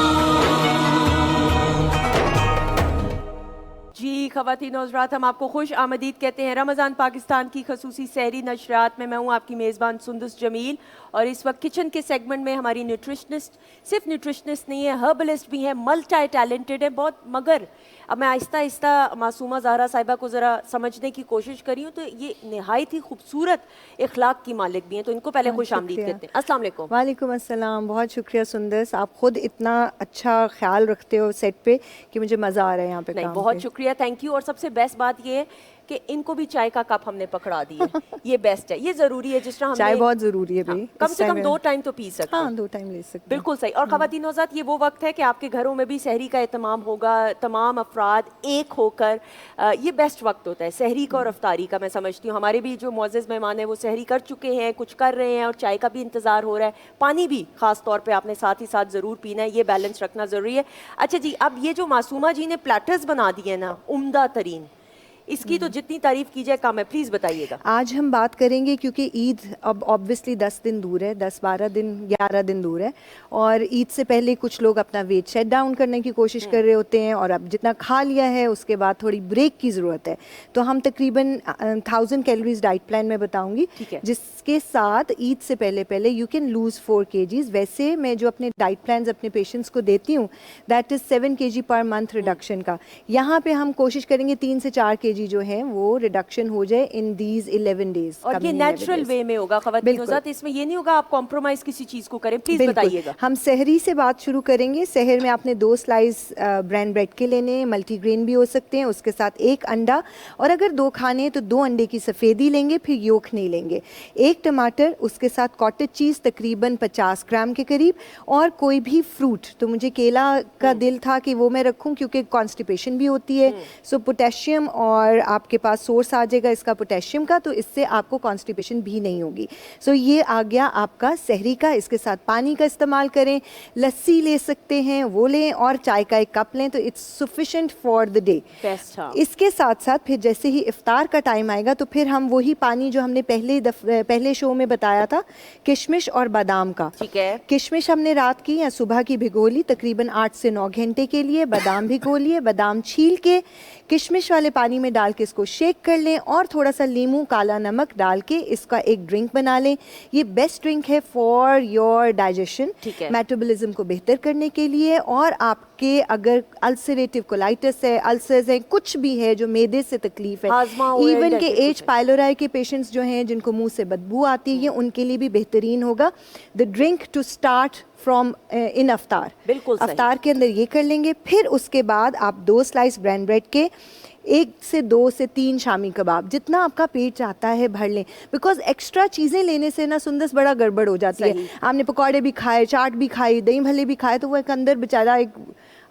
جی خواتین و حضرات، ہم آپ کو خوش آمدید کہتے ہیں رمضان پاکستان کی خصوصی سحری نشریات میں۔ میں ہوں آپ کی میزبان سندس جمیل، اور اس وقت کچن کے سیگمنٹ میں ہماری نیوٹریشنسٹ صرف نیوٹریشنسٹ نہیں ہے، ہربلسٹ بھی ہیں، ملٹی ٹیلنٹڈ ہے بہت۔ مگر اب میں آہستہ آہستہ معصومہ زہرا صاحبہ کو ذرا سمجھنے کی کوشش کری ہوں، تو یہ نہایت ہی خوبصورت اخلاق کی مالک بھی ہیں، تو ان کو پہلے خوش آمدید کہتے ہیں۔ السلام علیکم۔ وعلیکم السلام، بہت شکریہ سندس، آپ خود اتنا اچھا خیال رکھتے ہو سیٹ پہ کہ مجھے مزہ آ رہا ہے یہاں پہ کام بہت شکریہ، تھینک یو۔ اور سب سے بیسٹ بات یہ ہے کہ ان کو بھی چائے کا کپ ہم نے پکڑا دی ہے، یہ بیسٹ ہے، یہ ضروری ہے، جس طرح ہم چائے بہت ضروری ہے بھائی، کم سے کم 2 ٹائم تو پی سکتے ہیں۔ ہاں 2 ٹائم لے سکتے ہیں، بالکل صحیح۔ اور خواتین حضرات، یہ وہ وقت ہے کہ آپ کے گھروں میں بھی سحری کا اہتمام ہوگا، تمام افراد ایک ہو کر، یہ بیسٹ وقت ہوتا ہے سحری کا اور افطاری کا۔ میں سمجھتی ہوں ہمارے بھی جو معزز مہمان ہیں وہ سحری کر چکے ہیں، کچھ کر رہے ہیں، اور چائے کا بھی انتظار ہو رہا ہے، پانی بھی خاص طور پہ آپ نے ساتھ ہی ساتھ ضرور پینا ہے، یہ بیلنس رکھنا ضروری ہے۔ اچھا جی، اب یہ جو معصومہ جی نے پلیٹرز بنا دیے نا عمدہ ترین، اس کی تو جتنی تعریف کی جائے کم ہے، پلیز بتائیے گا۔ آج ہم بات کریں گے کیونکہ عید اب آبویسلی 10 دن دور ہے، 10-12 دن 11 دن دور ہے، اور عید سے پہلے کچھ لوگ اپنا ویٹ سیٹ ڈاؤن کرنے کی کوشش کر رہے ہوتے ہیں، اور اب جتنا کھا لیا ہے اس کے بعد تھوڑی بریک کی ضرورت ہے۔ تو ہم تقریباً 1000 کیلوریز ڈائٹ پلان میں بتاؤں گی، جس کے ساتھ عید سے پہلے یو کین لوز 4 kgs۔ ویسے میں جو اپنے ڈائٹ پلانز اپنے پیشنٹس کو دیتی ہوں that is 7 kg per month reduction کا۔ یہاں پہ ہم کوشش کریں گے 3 سے 4 kg جو ہے وہ ریڈکشن ہو جائے ان دیز 11 days، اور یہ نیچرل وے میں ہوگا خواتین حضرات، اس میں یہ نہیں ہوگا آپ کمپرومائز کسی چیز کو کریں، پلیز بتائیے گا۔ ہم سحری سے بات شروع کریں گے۔ سحر میں آپ نے 2 سلائس برین بریڈ کے لینے ہیں، ملٹی گرین بھی ہو سکتے ہیں، اس کے ساتھ 1 انڈا، اور اگر 2 کھانے ہیں تو 2 انڈے کی سفیدی لیں گے، پھر یولک نہیں لیں گے، 1 ٹماٹر، اس کے ساتھ کاٹیج چیز تقریباً 50 گرام کے قریب، اور کوئی بھی فروٹ۔ تو مجھے کیلا کا دل تھا کہ وہ میں رکھوں کیونکہ کانسٹیپیشن بھی ہوتی ہے، سو پوٹیشیم اور آپ کے پاس سورس آ جائے گا اس کا پوٹیشیم کا، تو اس سے آپ کو کانسٹیپیشن بھی نہیں ہوگی۔ سو یہ آ گیا آپ کا سحری کا۔ اس کے ساتھ پانی کا استعمال کریں، لسی لے سکتے ہیں وہ لیں، اور چائے کا 1 کپ لیں، تو it's sufficient for the day. اس کے ساتھ ساتھ پھر جیسے ہی افطار کا ٹائم آئے گا تو پھر ہم وہی پانی جو ہم نے پہلے شو میں بتایا تھا کشمش اور بادام کا، ٹھیک ہے، کشمش ہم نے رات کی یا صبح کی بھگو لی تقریباً 8 سے 9 گھنٹے کے لیے، بادام بھگو لیے، بادام چھیل کے کشمش والے پانی میں ڈال کے اس کو شیک کر لیں، اور تھوڑا سا لیموں کالا نمک ڈال کے اس کا ایک ڈرنک بنا لیں۔ یہ بیسٹ ڈرنک ہے فار یور ڈائجیشن، میٹابولزم کو بہتر کرنے کے لیے، اور آپ کے اگر السریٹیو کولائٹس ہے، السرز ہیں، کچھ بھی ہے جو معدے سے تکلیف ہے، ایون کہ ایچ پائلورائی کے پیشنٹس جو ہیں جن کو منہ سے بدبو آتی ہے، ان کے لیے بھی بہترین ہوگا the drink to start from in افطار۔ بالکل افطار کے اندر یہ کر لیں گے۔ پھر اس کے بعد آپ 2 سلائس برین بریڈ کے 1 سے 2 سے 3 شامی کباب، جتنا آپ کا پیٹ چاہتا ہے بھر لیں، بیکاز ایکسٹرا چیزیں لینے سے نا سندس بڑا گڑبڑ ہو جاتی ہے۔ آپ نے پکوڑے بھی کھائے، چاٹ بھی کھائی، دہی بھلے بھی کھائے، تو وہ ایک اندر بیچارہ ایک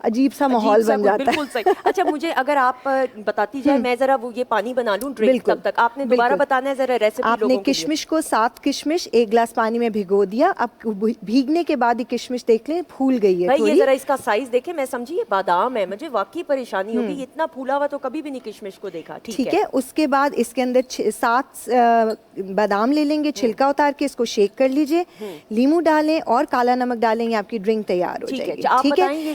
عجیب سا ماحول بن جاتا ہے۔ بالکل صحیح۔ اچھا مجھے اگر آپ بتاتی جائیں، میں ذرا وہ یہ پانی بنا لوں ڈرنک، تب تک آپ نے دوبارہ بتانا ہے ذرا ریسیپی۔ آپ نے کشمش کو 7 کشمش 1 گلاس پانی میں بھگو دیا، اب بھیگنے کے بعد یہ کشمش دیکھ لیں پھول گئی ہے بھائی، یہ ذرا اس کا سائز دیکھیں، میں سمجھی یہ بادام ہے، مجھے واقعی پریشانی ہوگی، یہ اتنا پھولا ہوا تو کبھی بھی نہیں کشمش کو دیکھا۔ ٹھیک ہے، اس کے بعد اس کے اندر 7 بادام لے لیں گے، چھلکا اتار کے اس کو شیک کر لیجئے، لیموں ڈالیں اور کالا نمک ڈالیں گے، آپ کی ڈرنک تیار ہو جائے گی۔ ٹھیک ہے،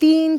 3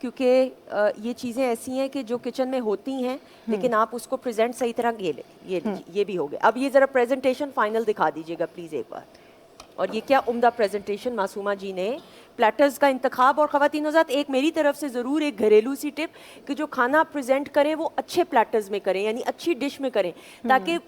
کیونکہ یہ چیزیں ایسی ہیں کہ جو کچن میں ہوتی ہیں لیکن آپ اس کو پریزنٹ صحیح طرح یہ بھی ہو گیا. اب یہ ذرا پریزنٹیشن فائنل دکھا دیجیے گا پلیز ایک بار. اور یہ کیا عمدہ پریزنٹیشن معصومہ جی نے. پلیٹرز کا انتخاب, اور خواتین حضرات ایک میری طرف سے ضرور ایک گھریلو سی ٹپ کہ جو کھانا پریزنٹ کریں وہ اچھے پلیٹرز میں کریں, یعنی اچھی ڈش میں کریں, تاکہ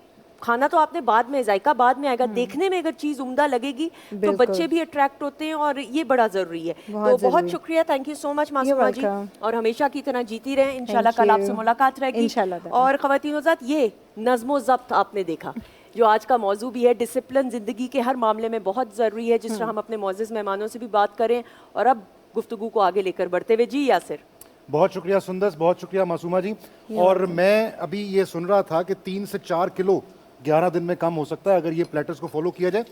کھانا تو آپ نے بعد میں, ذائقہ بعد میں آئے گا, دیکھنے میں اگر چیز عمدہ لگے گی تو بچے بھی اٹریکٹ ہوتے ہیں, اور یہ بڑا ضروری ہے. تو بہت شکریہ, تھینک یو سو مچ معصومہ جی, اور ہمیشہ کی طرح جیتی رہیں. انشاءاللہ کل آپ سے ملاقات رہے گی. اور خواتین حضرات یہ نظم و ضبط آپ نے دیکھا جو آج کا موضوع بھی ہے. ڈسپلن زندگی کے ہر معاملے میں بہت ضروری ہے, جس طرح ہم اپنے معزز مہمانوں سے بھی بات کریں. اور اب گفتگو کو آگے لے کر بڑھتے ہوئے, جی یاسر. بہت شکریہ سندس, بہت شکریہ معصومہ جی. اور میں ابھی یہ سن رہا تھا کہ 3 سے 4 کلو 11 دن میں کم ہو سکتا ہے اگر یہ پلیٹرز کو فالو کیا جائے.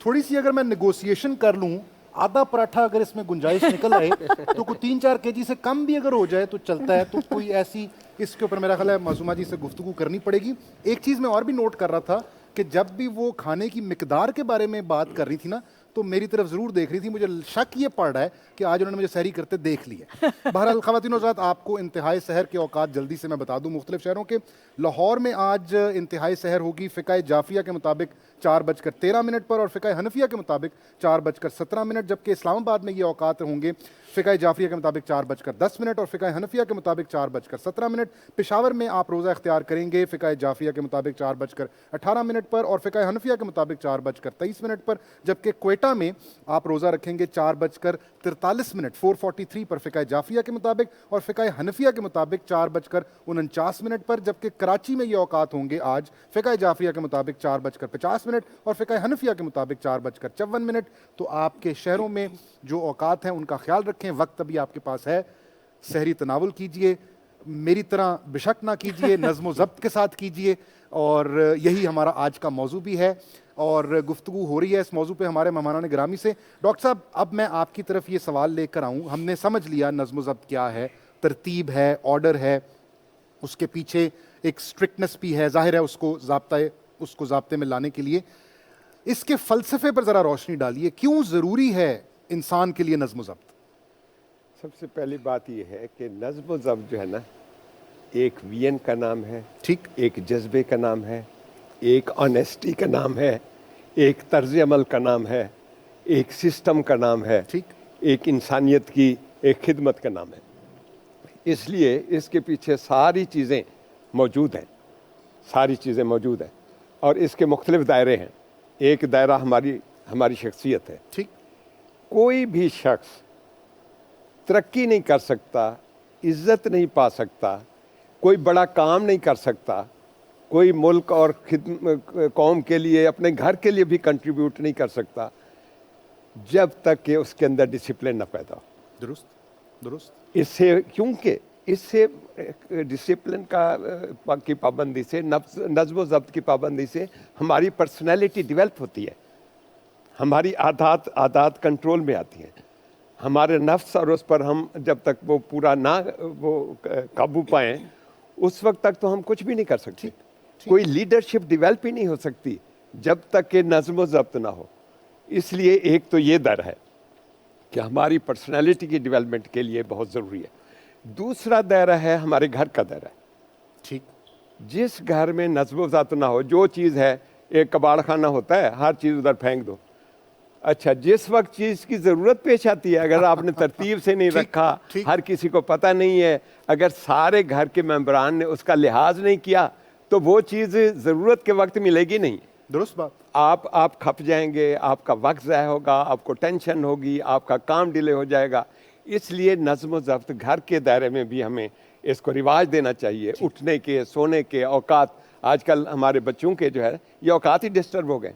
تھوڑی سی اگر میں نیگوسیشن کر لوں, آدھا پراٹھا اگر اس میں گنجائش نکل آئے تو کوئی 3-4 kg سے کم بھی اگر ہو جائے تو چلتا ہے. تو کوئی ایسی اس کے اوپر میرا خیال ہے معصومہ جی سے گفتگو کرنی پڑے گی. ایک چیز میں اور بھی نوٹ کر رہا تھا کہ جب بھی وہ کھانے کی مقدار کے بارے میں بات کر رہی تھی نا, تو میری طرف ضرور دیکھ رہی تھی. مجھے شک یہ پڑ رہا ہے کہ آج انہوں نے مجھے سحری کرتے دیکھ لیا. بہرحال خواتین و حضرات, آپ کو انتہائی سحر کے اوقات جلدی سے میں بتا دوں مختلف شہروں کے. لاہور میں آج انتہائی سحر ہوگی فقہ جعفیہ کے مطابق 4:13 پر, اور فقہ حنفیہ کے مطابق 4:17, جبکہ اسلام آباد میں یہ اوقات ہوں گے فقہ جعفیہ کے مطابق 4:10 اور فقہ حنفیہ کے مطابق 4:17. پشاور میں آپ روزہ اختیار کریں گے فقہ جعفیہ کے مطابق 4:18 پر اور فقہ حنفیہ کے مطابق 4:23 پر, جبکہ کوئٹہ میں آپ روزہ رکھیں گے 4:43 4:43 پر فقہ جعفیہ کے مطابق, اور فقہ حنفیہ کے مطابق 4:49 پر, جبکہ کراچی میں یہ اوقات ہوں گے آج فقہ جعفیہ کے مطابق 4:50 اور فقہ حنفیہ کے مطابق 4:54. تو آپ کے شہروں میں جو اوقات ہیں ان کا خیال رکھیں. وقت ابھی آپ کے پاس ہے, سحری تناول کیجئے, میری طرح بشک نہ کیجئے, نظم و ضبط کے ساتھ کیجئے. اور یہی ہمارا آج کا موضوع بھی ہے, اور گفتگو ہو رہی ہے اس موضوع پہ ہمارے مہمانان گرامی سے. ڈاکٹر صاحب, اب میں آپ کی طرف یہ سوال لے کر آؤں. ہم نے سمجھ لیا نظم و ضبط کیا ہے, ترتیب ہے, آرڈر ہے, اس کے پیچھے ایک اسٹرکٹنس بھی ہے, ظاہر ہے اس کو ضابطے میں لانے کے لیے. اس کے فلسفے پر ذرا روشنی ڈالیے, کیوں ضروری ہے انسان کے لیے نظم و ضبط؟ سب سے پہلی بات یہ ہے کہ نظم و ضبط جو ہے نا, ایک وین کا نام ہے, ٹھیک, ایک جذبے کا نام ہے, ایک آنیسٹی کا نام ہے, ایک طرز عمل کا نام ہے, ایک سسٹم کا نام ہے, ٹھیک, ایک انسانیت کی ایک خدمت کا نام ہے. اس لیے اس کے پیچھے ساری چیزیں موجود ہیں, اور اس کے مختلف دائرے ہیں. ایک دائرہ ہماری شخصیت ہے. ٹھیک, کوئی بھی شخص ترقی نہیں کر سکتا, عزت نہیں پا سکتا, کوئی بڑا کام نہیں کر سکتا, کوئی ملک اور قوم کے لیے, اپنے گھر کے لیے بھی کنٹریبیوٹ نہیں کر سکتا جب تک کہ اس کے اندر ڈسپلن نہ پیدا ہو. درست. اس سے, کیونکہ اس سے ڈسپلن کی پابندی سے, نظم و ضبط کی پابندی سے ہماری پرسنالٹی ڈیولپ ہوتی ہے, ہماری عادات کنٹرول میں آتی ہیں, ہمارے نفس اور اس پر ہم جب تک وہ پورا نہ قابو پائیں اس وقت تک تو ہم کچھ بھی نہیں کر سکتے. کوئی لیڈرشپ ڈیولپ ہی نہیں ہو سکتی جب تک کہ نظم و ضبط نہ ہو. اس لیے ایک تو یہ در ہے کہ ہماری پرسنالٹی کی ڈیولپمنٹ کے لیے بہت ضروری ہے. دوسرا دائرہ ہے ہمارے گھر کا دائرہ. ٹھیک, جس گھر میں نظم و ضبط نہ ہو, جو چیز ہے, ایک کباڑ خانہ ہوتا ہے, ہر چیز ادھر پھینک دو. اچھا, جس وقت چیز کی ضرورت پیش آتی ہے, اگر آپ نے ترتیب سے نہیں رکھا, ہر کسی کو پتہ نہیں ہے, اگر سارے گھر کے ممبران نے اس کا لحاظ نہیں کیا, تو وہ چیز ضرورت کے وقت ملے گی نہیں. درست بات. آپ کھپ جائیں گے, آپ کا وقت ضائع ہوگا, آپ کو ٹینشن ہوگی, آپ کا کام ڈیلے ہو جائے گا. اس لیے نظم و ضبط گھر کے دائرے میں بھی ہمیں اس کو رواج دینا چاہیے. اٹھنے کے, سونے کے اوقات, آج کل ہمارے بچوں کے جو ہے یہ اوقات ہی ڈسٹرب ہو گئے,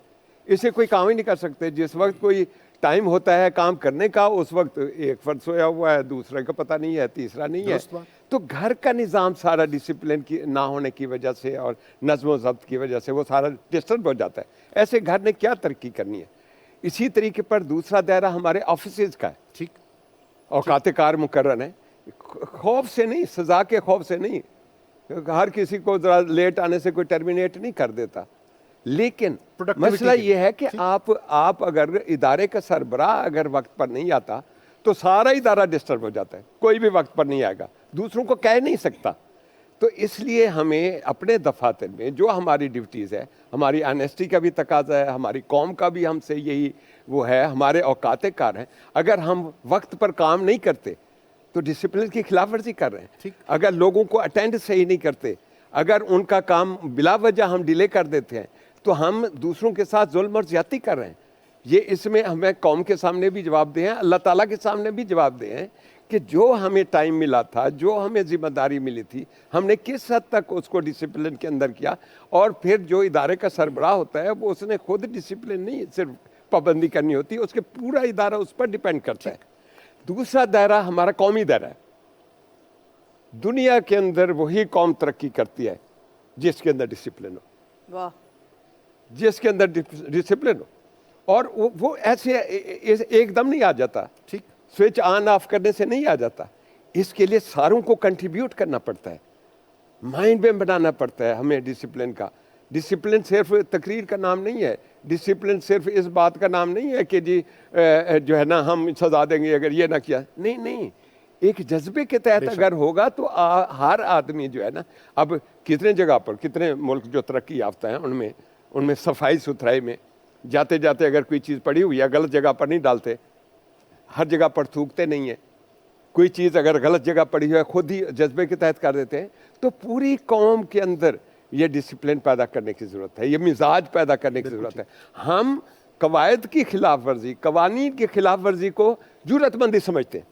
اسے کوئی کام ہی نہیں کر سکتے. جس وقت کوئی ٹائم ہوتا ہے کام کرنے کا, اس وقت ایک فرد سویا ہوا ہے, دوسرے کا پتہ نہیں ہے, تیسرا نہیں ہے. تو گھر کا نظام سارا ڈسپلن کی نہ ہونے کی وجہ سے اور نظم و ضبط کی وجہ سے وہ سارا ڈسٹرب ہو جاتا ہے. ایسے گھر نے کیا ترقی کرنی ہے. اسی طریقے پر دوسرا دائرہ ہمارے آفیسز کا ہے. ٹھیک, اوقات کار مقرر ہیں, خوف سے نہیں, سزا کے خوف سے نہیں. ہر کسی کو ذرا لیٹ آنے سے کوئی ٹرمینیٹ نہیں کر دیتا, لیکن مسئلہ یہ ہے کہ آپ اگر ادارے کا سربراہ اگر وقت پر نہیں آتا تو سارا ادارہ ڈسٹرب ہو جاتا ہے, کوئی بھی وقت پر نہیں آئے گا, دوسروں کو کہہ نہیں سکتا. تو اس لیے ہمیں اپنے دفاتر میں جو ہماری ڈیوٹیز ہے, ہماری آنیسٹی کا بھی تقاضا ہے, ہماری قوم کا بھی ہم سے یہی وہ ہے, ہمارے اوقات کار ہیں. اگر ہم وقت پر کام نہیں کرتے تو ڈسپلن کی خلاف ورزی کر رہے ہیں. اگر لوگوں کو اٹینڈ صحیح نہیں کرتے, اگر ان کا کام بلا وجہ ہم ڈیلے کر دیتے ہیں, تو ہم دوسروں کے ساتھ ظلم اور زیادتی کر رہے ہیں. یہ اس میں ہمیں قوم کے سامنے بھی جواب دے ہیں, اللہ تعالیٰ کے سامنے بھی جواب دے ہیں کہ جو ہمیں ٹائم ملا تھا, جو ہمیں ذمہ داری ملی تھی, ہم نے کس حد تک اس کو ڈسپلن کے اندر کیا. اور پھر جو ادارے کا سربراہ ہوتا ہے وہ اس نے خود ڈسپلن نہیں صرف پابندی کرنی ہوتی, اس کے پورا ادارہ اس پر ڈیپینڈ کرتا ہے. دوسرا دائرہ ہمارا قومی دائرہ ہے. دنیا کے اندر وہی قوم ترقی کرتی ہے جس کے اندر ڈسپلن ہو, واہ, جس کے اندر ڈسپلن ہو. اور وہ ایسے ایک دم نہیں آ جاتا, ٹھیک, سوئچ آن آف کرنے سے نہیں آ جاتا. اس کے لیے ساروں کو کنٹریبیوٹ کرنا پڑتا ہے, مائنڈ میں بنانا پڑتا ہے ہمیں ڈسپلن کا. ڈسپلن صرف تقریر کا نام نہیں ہے, ڈسپلن صرف اس بات کا نام نہیں ہے کہ جی جو ہے نا ہم سزا دیں گے اگر یہ نہ کیا. نہیں, ایک جذبے کے تحت اگر ہوگا تو ہر آدمی جو ہے نا, اب کتنے جگہ پر, کتنے ملک جو ترقی یافتہ ہیں ان میں صفائی ستھرائی میں جاتے جاتے اگر کوئی چیز پڑی ہوئی ہے غلط جگہ پر نہیں ڈالتے, ہر جگہ پر تھوکتے نہیں ہیں. کوئی چیز اگر غلط جگہ پڑی ہے خود ہی جذبے کے تحت کر دیتے ہیں. تو پوری قوم کے اندر یہ ڈسپلن پیدا کرنے کی ضرورت ہے, یہ مزاج پیدا کرنے کی ضرورت ہے. ہم قواعد کی خلاف ورزی, قوانین کی خلاف ورزی کو جرأت مندی سمجھتے ہیں.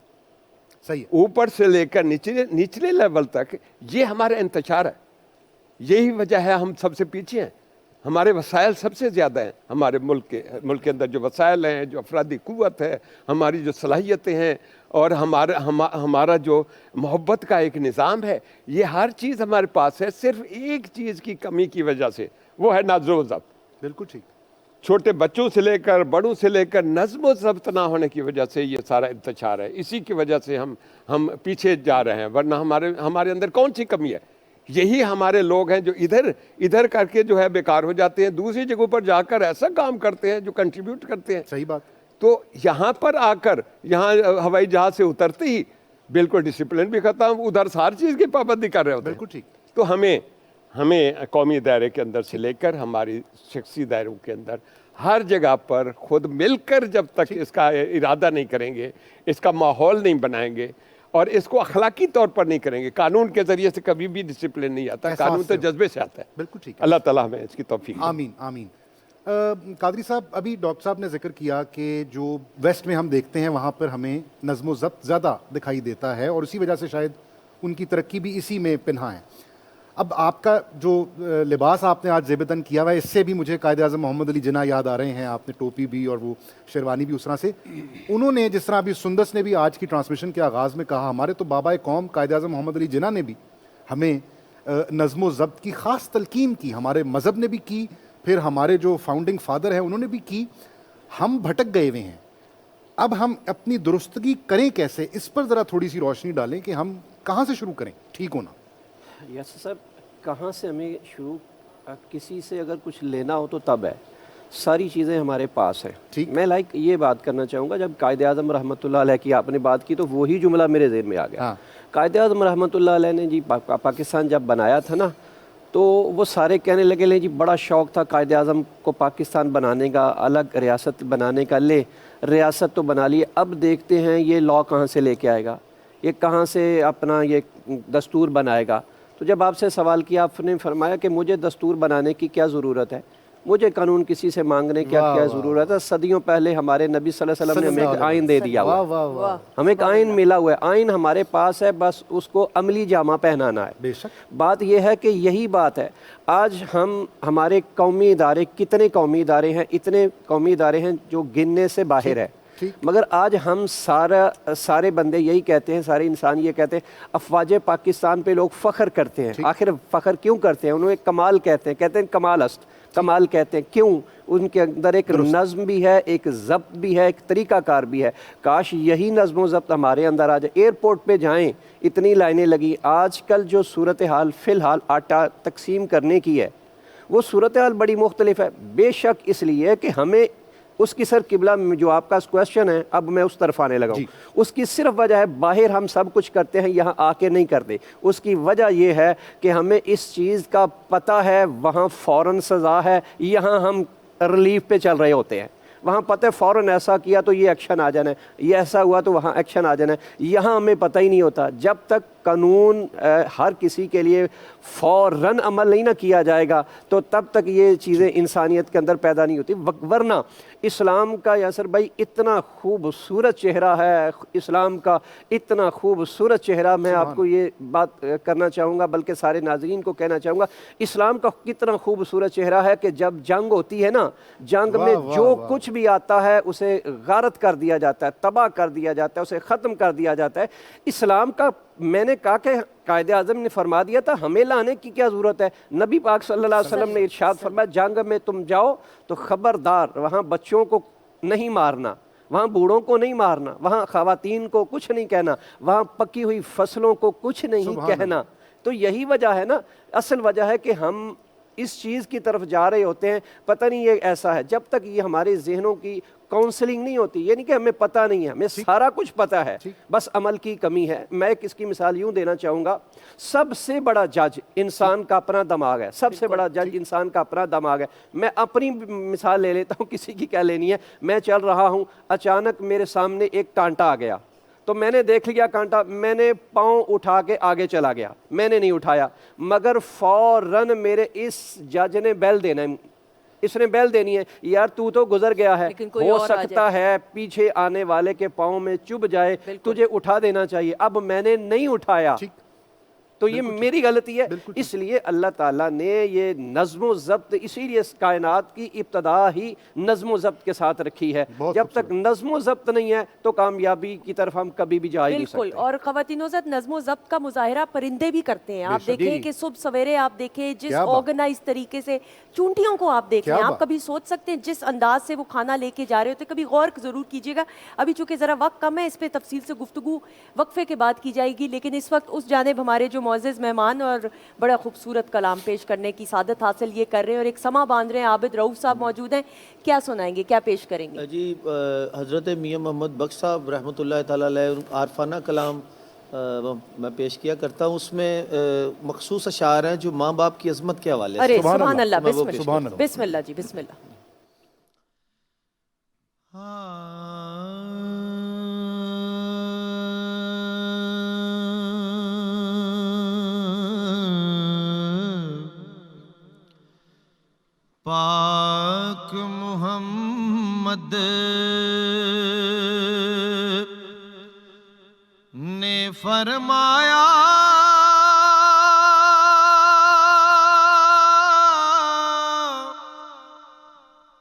صحیح, اوپر سے لے کر نچلے لیول تک یہ ہمارا انتشار ہے. یہی وجہ ہے ہم سب سے پیچھے ہیں. ہمارے وسائل سب سے زیادہ ہیں ہمارے ملک کے اندر, جو وسائل ہیں, جو افرادی قوت ہے, ہماری جو صلاحیتیں ہیں, اور ہمارا جو محبت کا ایک نظام ہے, یہ ہر چیز ہمارے پاس ہے. صرف ایک چیز کی کمی کی وجہ سے, وہ ہے نظم و ضبط. بالکل ٹھیک. چھوٹے بچوں سے لے کر بڑوں سے لے کر نظم و ضبط نہ ہونے کی وجہ سے یہ سارا انتشار ہے. اسی کی وجہ سے ہم پیچھے جا رہے ہیں. ورنہ ہمارے اندر کون سی کمی ہے؟ یہی ہمارے لوگ ہیں جو ادھر کر کے جو ہے بیکار ہو جاتے ہیں, دوسری جگہوں پر جا کر ایسا کام کرتے ہیں جو کنٹریبیوٹ کرتے ہیں. صحیح بات. تو یہاں پر آ کر, یہاں ہوائی جہاز سے اترتے ہی بالکل ڈسپلن بھی ختم, ادھر ہر چیز کی پابندی کر رہے ہوتے ہیں. بالکل ٹھیک. تو ہمیں قومی دائرے کے اندر سے لے کر ہماری شخصی دائروں کے اندر ہر جگہ پر خود مل کر جب تک اس کا ارادہ نہیں کریں گے, اس کا ماحول نہیں بنائیں گے, اور اس کو اخلاقی طور پر نہیں کریں گے. قانون کے ذریعے سے کبھی بھی ڈسپلن نہیں آتا, قانون تو جذبے سے آتا ہے. بالکل ٹھیک. اللہ تعالیٰ ہمیں اس کی توفیق دے. آمین آمین. قادری صاحب, ابھی ڈاکٹر صاحب نے ذکر کیا کہ جو ویسٹ میں ہم دیکھتے ہیں وہاں پر ہمیں نظم و ضبط زیادہ دکھائی دیتا ہے, اور اسی وجہ سے شاید ان کی ترقی بھی اسی میں پنہا ہے. اب آپ کا جو لباس آپ نے آج زیب تن کیا ہوا ہے, اس سے بھی مجھے قائد اعظم محمد علی جناح یاد آ رہے ہیں. آپ نے ٹوپی بھی اور وہ شیروانی بھی اس طرح سے. انہوں نے, جس طرح ابھی سندس نے بھی آج کی ٹرانسمیشن کے آغاز میں کہا, ہمارے تو بابا قوم قائد اعظم محمد علی جناح نے بھی ہمیں نظم و ضبط کی خاص تلقین کی, ہمارے مذہب نے بھی کی, پھر ہمارے جو فاؤنڈنگ فادر ہیں انہوں نے بھی کی. ہم بھٹک گئے ہوئے ہیں, اب ہم اپنی درستگی کریں کیسے؟ اس پر ذرا تھوڑی سی روشنی ڈالیں کہ ہم کہاں سے شروع کریں ٹھیک ہونا. یس صاحب, کہاں سے ہمیں شروع, کسی سے اگر کچھ لینا ہو تو تب ہے, ساری چیزیں ہمارے پاس ہیں. میں یہ بات کرنا چاہوں گا, جب قائد اعظم رحمۃ اللہ علیہ کی آپ نے بات کی تو وہی جملہ میرے ذہن میں آ گیا. قائد اعظم رحمۃ اللہ علیہ نے جی پاکستان جب بنایا تھا نا, تو وہ سارے کہنے لگے لیں جی بڑا شوق تھا قائد اعظم کو پاکستان بنانے کا, الگ ریاست بنانے کا, لے ریاست تو بنا لی, اب دیکھتے ہیں یہ لاء کہاں سے لے کے آئے گا, یہ کہاں سے اپنا یہ دستور بنائے گا. تو جب آپ سے سوال کیا, آپ نے فرمایا کہ مجھے دستور بنانے کی کیا ضرورت ہے, مجھے قانون کسی سے مانگنے کی کیا ضرورت ہے. صدیوں پہلے ہمارے نبی صلی اللہ علیہ وسلم نے ہمیں ایک آئین دے دیا ہوا ہے, ہمیں ایک آئین ملا ہوا ہے, آئین ہمارے پاس ہے, بس اس کو عملی جامہ پہنانا ہے. بے شک بات یہ ہے کہ یہی بات ہے. آج ہمارے قومی ادارے, کتنے قومی ادارے ہیں, اتنے قومی ادارے ہیں جو گننے سے باہر ہے, مگر آج ہم سارے بندے یہی کہتے ہیں, سارے انسان یہ کہتے ہیں, افواج پاکستان پہ لوگ فخر کرتے ہیں. آخر فخر کیوں کرتے ہیں؟ انہوں ایک کمال کہتے ہیں کمال است, کمال کہتے ہیں. کیوں؟ ان کے اندر ایک نظم بھی ہے, ایک ضبط بھی ہے, ایک طریقہ کار بھی ہے. کاش یہی نظم و ضبط ہمارے اندر آ جائے. ایئرپورٹ پہ جائیں, اتنی لائنیں لگی. آج کل جو صورتحال فی الحال آٹا تقسیم کرنے کی ہے, وہ صورتحال بڑی مختلف ہے. بے شک اس لیے کہ ہمیں اس کی سر قبلہ میں جو آپ کا کویشچن ہے اب میں اس طرف آنے لگا ہوں. اس کی صرف وجہ ہے باہر ہم سب کچھ کرتے ہیں یہاں آ کے نہیں کرتے. اس کی وجہ یہ ہے کہ ہمیں اس چیز کا پتہ ہے وہاں فوراً سزا ہے, یہاں ہم ریلیف پہ چل رہے ہوتے ہیں. وہاں پتہ ہے فوراً ایسا کیا تو یہ ایکشن آ جانا ہے, یہ ایسا ہوا تو وہاں ایکشن آ جانا ہے. یہاں ہمیں پتہ ہی نہیں ہوتا. جب تک قانون ہر کسی کے لیے فوراً عمل نہیں نہ کیا جائے گا تو تب تک یہ چیزیں انسانیت کے اندر پیدا نہیں ہوتی. ورنہ اسلام کا یاسر بھائی اتنا خوبصورت چہرہ ہے, اسلام کا اتنا خوبصورت چہرہ, میں آپ کو یہ بات کرنا چاہوں گا بلکہ سارے ناظرین کو کہنا چاہوں گا, اسلام کا کتنا خوبصورت چہرہ ہے کہ جب جنگ ہوتی ہے نا, جنگ میں جو کچھ بھی آتا ہے اسے غارت کر دیا جاتا ہے, تباہ کر دیا جاتا ہے, اسے ختم کر دیا جاتا ہے. اسلام کا میں نے کہا کہ قائد اعظم نے فرما دیا تھا, ہمیں لانے کی کیا ضرورت ہے. نبی پاک صلی اللہ علیہ وسلم نے ارشاد فرمایا جنگ میں تم جاؤ تو خبردار وہاں بچوں کو نہیں مارنا, وہاں بوڑھوں کو نہیں مارنا, وہاں خواتین کو کچھ نہیں کہنا, وہاں پکی ہوئی فصلوں کو کچھ نہیں کہنا. تو یہی وجہ ہے نا, اصل وجہ ہے کہ ہم اس چیز کی طرف جا رہے ہوتے ہیں. پتہ نہیں یہ ایسا ہے, جب تک یہ ہمارے ذہنوں کی کاؤنسلنگ نہیں ہوتی, یہ نہیں کہ ہمیں پتہ نہیں ہے, ہمیں سارا کچھ پتہ ہے, بس عمل کی کمی ہے. میں اس کی مثال یوں دینا چاہوں گا, سب سے بڑا جج انسان کا اپنا دماغ ہے, سب سے بڑا جج انسان کا اپنا دماغ ہے. میں اپنی مثال لے لیتا ہوں, کسی کی کیا لینی ہے. میں چل رہا ہوں, اچانک میرے سامنے ایک کانٹا آ گیا, تو میں نے دیکھ لیا کانٹا, میں نے پاؤں اٹھا کے آگے چلا گیا, میں نے نہیں اٹھایا, مگر فوراً میرے اس جج نے بیل دینا ہے, اس نے بیل دینی ہے, یار تو گزر گیا ہے, ہو سکتا ہے پیچھے آنے والے کے پاؤں میں چبھ جائے, تجھے اٹھا دینا چاہیے. اب میں نے نہیں اٹھایا تو یہ میری غلطی ہے. اس لیے اللہ تعالیٰ نے یہ نظم و ضبط, اسی لیے اس کائنات کی ابتدا ہی نظم و ضبط کے ساتھ رکھی ہے. جب تک نظم و ضبط نہیں ہے تو کامیابی کی طرف ہم کبھی بھی جا ہی نہیں سکتے. بالکل. اور خواتین و زد نظم و ضبط کا مظاہرہ پرندے بھی کرتے ہیں. آپ دیکھیں کہ صبح سویرے آپ دیکھیں جس آرگنائز طریقے سے چونٹیوں کو آپ دیکھیں, آپ کبھی سوچ سکتے ہیں جس انداز سے وہ کھانا لے کے جا رہے ہوتے, کبھی غور ضرور کیجیے گا. ابھی چونکہ ذرا وقت کم ہے, اس پہ تفصیل سے گفتگو وقفے کے بعد کی جائے گی, لیکن اس وقت اس جانب ہمارے جو معزز مہمان اور بڑا خوبصورت کلام پیش کرنے کی سعادت حاصل یہ کر رہے ہیں اور ایک سما باندھ رہے ہیں, عابد رؤوف صاحب موجود ہیں. کیا سنائیں گے, کیا پیش کریں گے؟ جی حضرت میاں محمد بخش صاحب رحمۃ اللہ تعالیٰ علیہ عارفانہ کلام میں پیش کیا کرتا ہوں. اس میں مخصوص اشعار ہیں جو ماں باپ کی عظمت کے حوالے سے. سبحان اللہ, بسم اللہ جی, بسم اللہ. پاک محمد نے فرمایا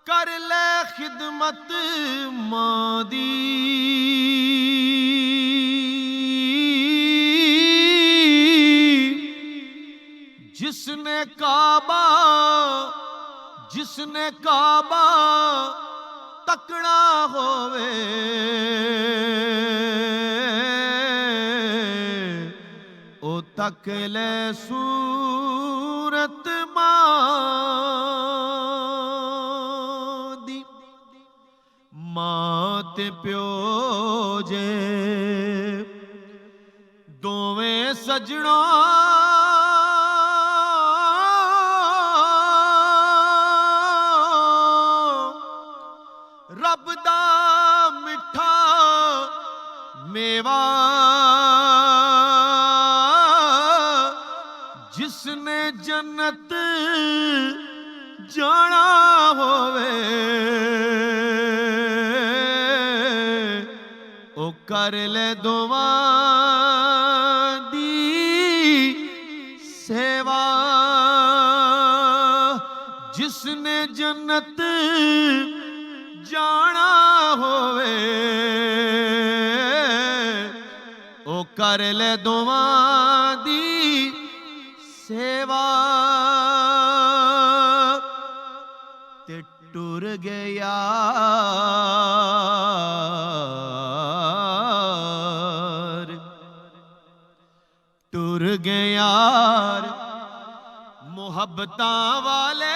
کر لے خدمت ماں دی, جس نے کعبہ تکڑا ہووے او تک لے صورت ماں دی. ماں تے پیو جے دوویں سجڑوں رب دا مٹھا میوہ, جس نے جنت جانا ہووے او کر لے دوواں دی سیوا, جس نے جنت جانا ہووے او کر لے دوواں دی سیوا. تے ٹر گیا محبتاں والے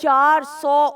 400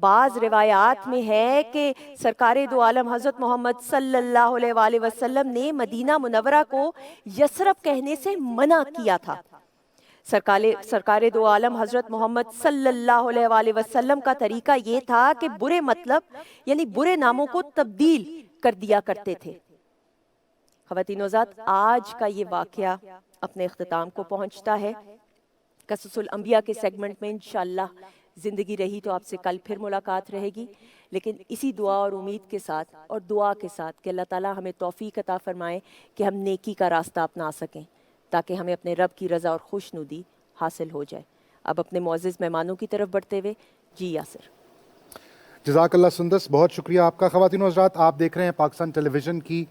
بعض روایات میں ہے کہ سرکار دو عالم حضرت محمد صلی اللہ علیہ وآلہ وسلم نے مدینہ منورہ کو یثرب کہنے سے منع کیا تھا۔ سرکار دو عالم حضرت محمد صلی اللہ علیہ وآلہ وسلم کا طریقہ یہ تھا کہ برے مطلب یعنی برے ناموں کو تبدیل کر دیا کرتے تھے۔ خواتین و حضرات، آج کا یہ واقعہ اپنے اختتام کو پہنچتا ہے۔ قصص الانبیاء کے سیگمنٹ میں انشاءاللہ زندگی رہی تو آپ سے کل پھر ملاقات رہے گی، لیکن اسی دعا اور امید کے ساتھ اور دعا کے ساتھ کہ اللہ تعالیٰ ہمیں توفیق عطا فرمائے کہ ہم نیکی کا راستہ اپنا سکیں تاکہ ہمیں اپنے رب کی رضا اور خوشنودی حاصل ہو جائے۔ اب اپنے معزز مہمانوں کی طرف بڑھتے ہوئے جی یاسر۔ جزاک اللہ سندس، بہت شکریہ آپ کا۔ خواتین و حضرات، آپ دیکھ رہے ہیں پاکستان ٹیلی ویژن کی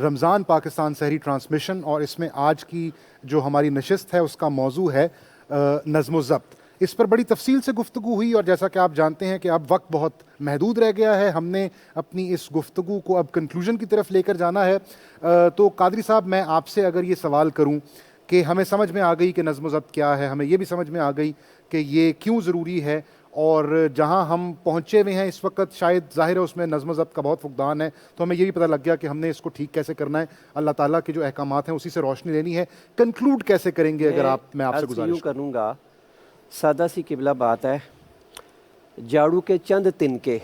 رمضان پاکستان سحری ٹرانسمیشن، اور اس میں آج کی جو ہماری نشست ہے اس کا موضوع ہے نظم و ضبط۔ اس پر بڑی تفصیل سے گفتگو ہوئی، اور جیسا کہ آپ جانتے ہیں کہ اب وقت بہت محدود رہ گیا ہے، ہم نے اپنی اس گفتگو کو اب کنکلوژن کی طرف لے کر جانا ہے۔ تو قادری صاحب، میں آپ سے اگر یہ سوال کروں کہ ہمیں سمجھ میں آ گئی کہ نظم و ضبط کیا ہے، ہمیں یہ بھی سمجھ میں آ گئی کہ یہ کیوں ضروری ہے، اور جہاں ہم پہنچے ہوئے ہیں اس وقت شاید ظاہر ہے اس میں نظم و ضبط کا بہت فقدان ہے، تو ہمیں یہ بھی پتہ لگ گیا کہ ہم نے اس کو ٹھیک کیسے کرنا ہے، اللہ تعالیٰ کے جو احکامات ہیں اسی سے روشنی لینی ہے۔ کنکلوڈ کیسے کریں گے؟ اگر میں آپ سے گزارش کروں گا، سادہ سی قبلہ بات ہے، جھاڑو کے چند تنکے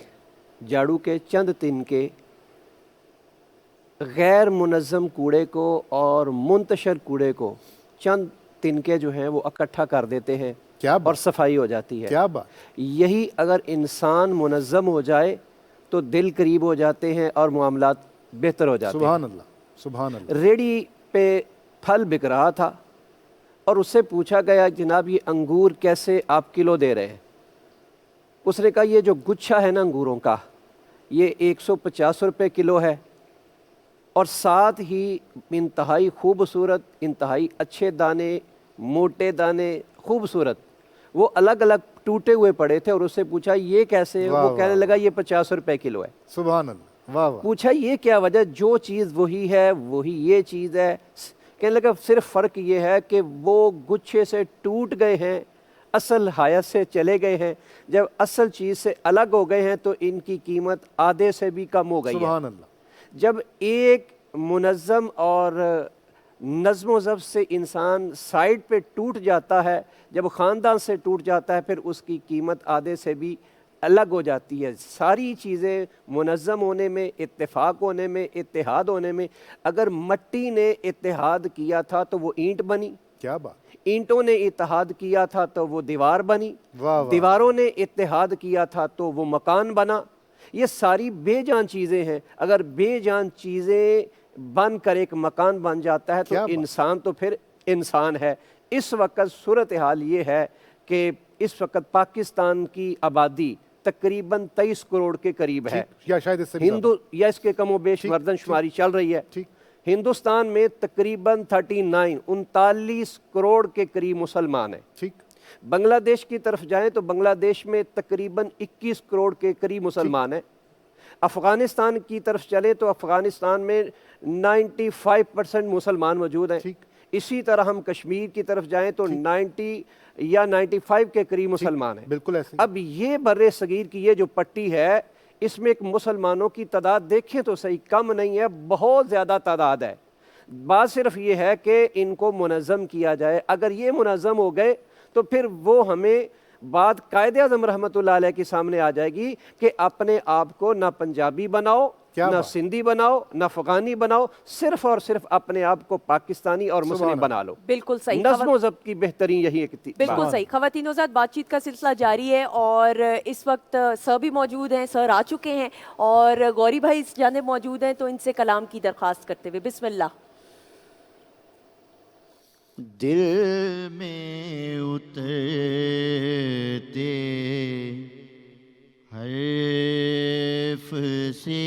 غیر منظم کوڑے کو اور منتشر کوڑے کو چند تنکے جو ہیں وہ اکٹھا کر دیتے ہیں اور صفائی ہو جاتی ہے۔ کیا بات! یہی اگر انسان منظم ہو جائے تو دل قریب ہو جاتے ہیں اور معاملات بہتر ہو جاتے ہیں۔ سبحان اللہ، سبحان اللہ۔ ریڑھی پہ پھل بک رہا تھا اور اس سے پوچھا گیا جناب یہ انگور کیسے آپ کلو دے رہے ہیں؟ اس نے کہا یہ جو گچھا ہے نا انگوروں کا یہ 150 روپے کلو ہے، اور ساتھ ہی انتہائی خوبصورت، انتہائی اچھے دانے، موٹے دانے، خوبصورت، وہ الگ الگ ٹوٹے ہوئے پڑے تھے، اور اس سے پوچھا یہ کیسے؟ وہ کہنے لگا یہ 50 روپے کلو ہے۔ سبحان اللہ، واہ واہ۔ پوچھا یہ کیا وجہ؟ جو چیز وہی ہے وہی یہ چیز ہے۔ کہنے لگا صرف فرق یہ ہے کہ وہ گچھے سے ٹوٹ گئے ہیں، اصل حیات سے چلے گئے ہیں، جب اصل چیز سے الگ ہو گئے ہیں تو ان کی قیمت آدھے سے بھی کم ہو گئی ہے۔ سبحان اللہ۔ جب ایک منظم اور نظم و ضبط سے انسان سائیڈ پہ ٹوٹ جاتا ہے، جب خاندان سے ٹوٹ جاتا ہے، پھر اس کی قیمت آدھے سے بھی الگ ہو جاتی ہے۔ ساری چیزیں منظم ہونے میں، اتفاق ہونے میں، اتحاد ہونے میں، اگر مٹی نے اتحاد کیا تھا تو وہ اینٹ بنی، کیا بات! اینٹوں نے اتحاد کیا تھا تو وہ دیوار بنی، دیواروں نے اتحاد کیا تھا تو وہ مکان بنا۔ یہ ساری بے جان چیزیں ہیں، اگر بے جان چیزیں بن کر ایک مکان بن جاتا ہے تو انسان تو پھر انسان ہے۔ اس وقت صورتحال یہ ہے کہ اس وقت پاکستان کی آبادی تقریباً 23 کروڑ کے قریب ہے، یا شاید اس سے یا اس کے کم و بیش مردن شماری چل رہی ہے۔ ہندوستان میں تقریباً 39 کروڑ کے قریب مسلمان ہیں۔ بنگلہ دیش کی طرف جائیں تو بنگلہ دیش میں تقریباً 21 کروڑ کے قریب مسلمان ہیں۔ افغانستان کی طرف چلیں تو افغانستان میں 95% مسلمان موجود ہیں۔ اسی طرح ہم کشمیر کی طرف جائیں تو 90 یا 95 کے قریب مسلمان ہیں۔ بالکل ایسے۔ اب یہ بر صغیر کی یہ جو پٹی ہے، اس میں ایک مسلمانوں کی تعداد دیکھیں تو صحیح کم نہیں ہے، بہت زیادہ تعداد ہے۔ بات صرف یہ ہے کہ ان کو منظم کیا جائے۔ اگر یہ منظم ہو گئے تو پھر وہ ہمیں بات قائد اعظم رحمۃ اللہ علیہ کے سامنے آ جائے گی کہ اپنے آپ کو نہ پنجابی بناؤ، نہ سندھی بناؤ، نہ افغانی بناؤ، صرف اور صرف اپنے آپ کو پاکستانی اور مسلم بنا لو۔ بالکل صحیح۔ نظم و ضبط کی بہترین یہی ایک بالکل صحیح۔ خواتین و حضرات، بات چیت کا سلسلہ جاری ہے اور اس وقت سر بھی موجود ہیں، سر آ چکے ہیں اور گوری بھائی اس جانب موجود ہیں، تو ان سے کلام کی درخواست کرتے ہوئے بسم اللہ۔ دل میں اترتے حرف سے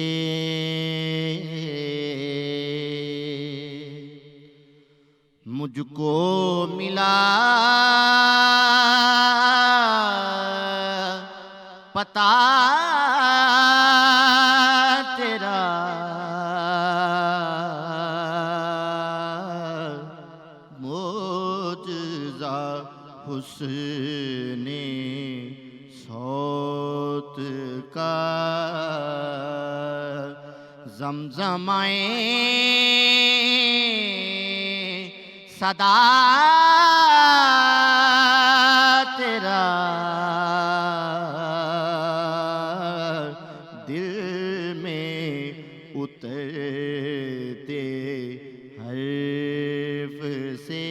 مجھ کو ملا پتا تیرا، معجزہ حسن صوت کا زمزمائے صدا تیرا دل میں اترتے حرف سے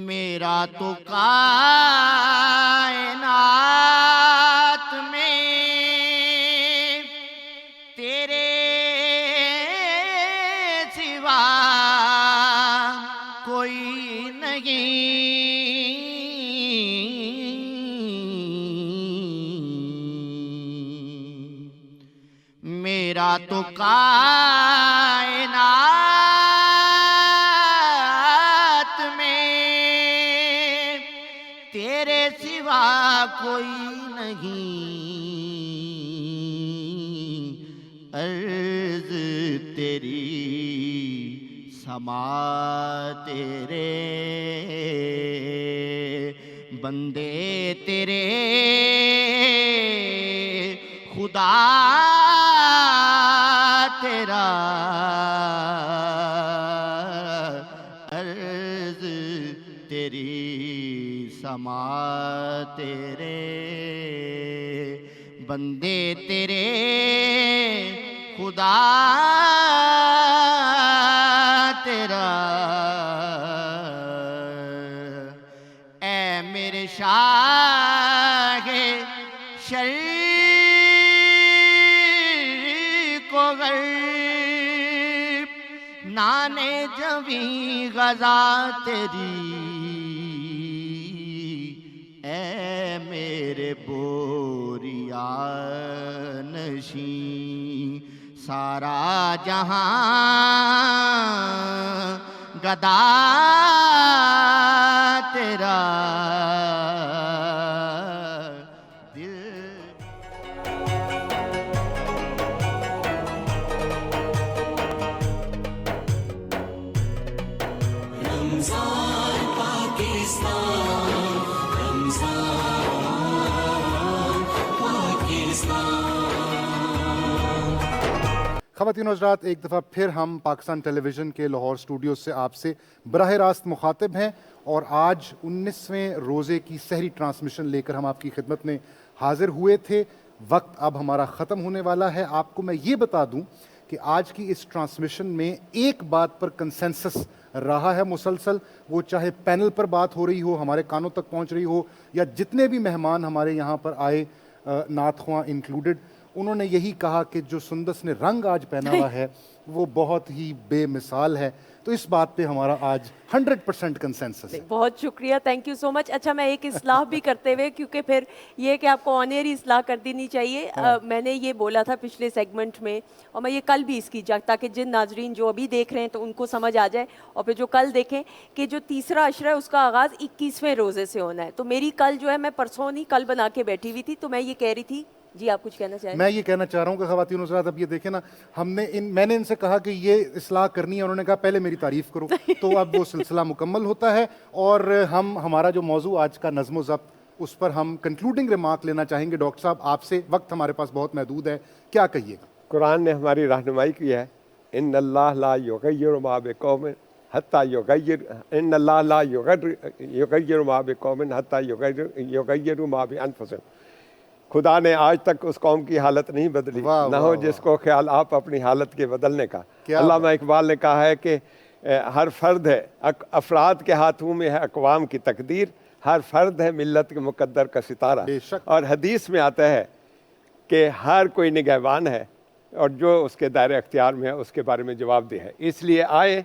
میرا تو کائنات میں تیرے سوا کوئی نہیں میرا تو کائنات میں تیرے سوا کوئی نہیں عرض تیری سما تیرے بندے تیرے خدا تیرا عرض تیری سما تیرے بندے تیرے خدا تیرا اے میرے شاہ شرق و غرب نانے جویں غزہ تیری اے میرے بوریا نشین سارا جہاں گدا تیرا رمضان پاکستان رمضان پاکستان خواتین و حضرات، ایک دفعہ پھر ہم پاکستان ٹیلی ویژن کے لاہور اسٹوڈیو سے آپ سے براہ راست مخاطب ہیں، اور آج 19ویں روزے کی سحری ٹرانسمیشن لے کر ہم آپ کی خدمت میں حاضر ہوئے تھے۔ وقت اب ہمارا ختم ہونے والا ہے۔ آپ کو میں یہ بتا دوں کہ آج کی اس ٹرانسمیشن میں ایک بات پر کنسنسس رہا ہے مسلسل، وہ چاہے پینل پر بات ہو رہی ہو، ہمارے کانوں تک پہنچ رہی ہو، یا جتنے بھی مہمان ہمارے یہاں پر آئے نعت خواں انکلوڈڈ، انہوں نے یہی کہا کہ جو سندس نے رنگ آج پہنا ہوا ہے وہ بہت ہی بے مثال ہے۔ تو اس بات پہ ہمارا آج 100% کنسنسس ہے۔ بہت شکریہ، تھینک یو سو مچ۔ اچھا، میں ایک اصلاح بھی کرتے ہوئے، کیونکہ پھر یہ کہ آپ کو آن ایئر ہی اصلاح کر دینی چاہیے، میں نے یہ بولا تھا پچھلے سیگمنٹ میں، اور میں یہ کل بھی اس کی تاکہ جن ناظرین جو ابھی دیکھ رہے ہیں تو ان کو سمجھ آ جائے، اور پھر جو کل دیکھیں کہ جو تیسرا عشرہ ہے اس کا آغاز 21ویں روزے سے ہونا ہے۔ تو میری کل جو ہے، میں پرسوں نہیں کل بنا کے بیٹھی ہوئی تھی، تو میں یہ کہہ رہی تھی، جی آپ کچھ کہنا چاہیں؟ میں یہ کہنا چاہ رہا ہوں کہ خواتین و حضرات اب یہ دیکھیں نا، میں نے ان سے کہا کہ یہ اصلاح کرنی ہے، انہوں نے کہا پہلے میری تعریف کرو، تو اب وہ سلسلہ مکمل ہوتا ہے، اور ہمارا جو موضوع آج کا نظم و ضبط، اس پر ہم کنکلوڈنگ ریمارک لینا چاہیں گے۔ ڈاکٹر صاحب آپ سے، وقت ہمارے پاس بہت محدود ہے، کیا کہیے گا؟ قرآن نے ہماری رہنمائی کی ہے، ان اللہ لا یغیر ما بقوم حتی یغیر ان اللہ لا یغیر ما بقوم حتی یغیروا ما بانفسہم۔ خدا نے آج تک اس قوم کی حالت نہیں بدلی، نہ ہو جس کو خیال آپ اپنی حالت کے بدلنے کا۔ علامہ اقبال نے کہا ہے کہ ہر فرد ہے، افراد کے ہاتھوں میں ہے اقوام کی تقدیر، ہر فرد ہے ملت کے مقدر کا ستارہ۔ اور حدیث میں آتا ہے کہ ہر کوئی نگہبان ہے، اور جو اس کے دائرہ اختیار میں ہے اس کے بارے میں جواب دہ ہے۔ اس لیے آئے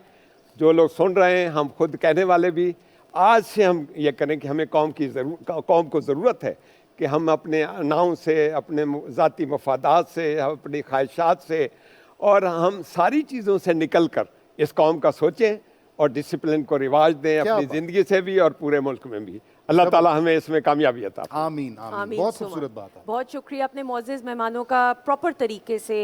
جو لوگ سن رہے ہیں، ہم خود کہنے والے بھی، آج سے ہم یہ کریں کہ ہمیں قوم کو ضرورت ہے کہ ہم اپنے اناؤں سے، اپنے ذاتی مفادات سے، اپنی خواہشات سے، اور ہم ساری چیزوں سے نکل کر اس قوم کا سوچیں اور ڈسپلن کو رواج دیں اپنی زندگی سے بھی اور پورے ملک میں بھی۔ اللہ تعالیٰ ہمیں اس میں کامیابی عطا فرمائے۔ آمین آمین، بہت خوبصورت بات ہے۔ بہت شکریہ اپنے معزز مہمانوں کا پراپر طریقے سے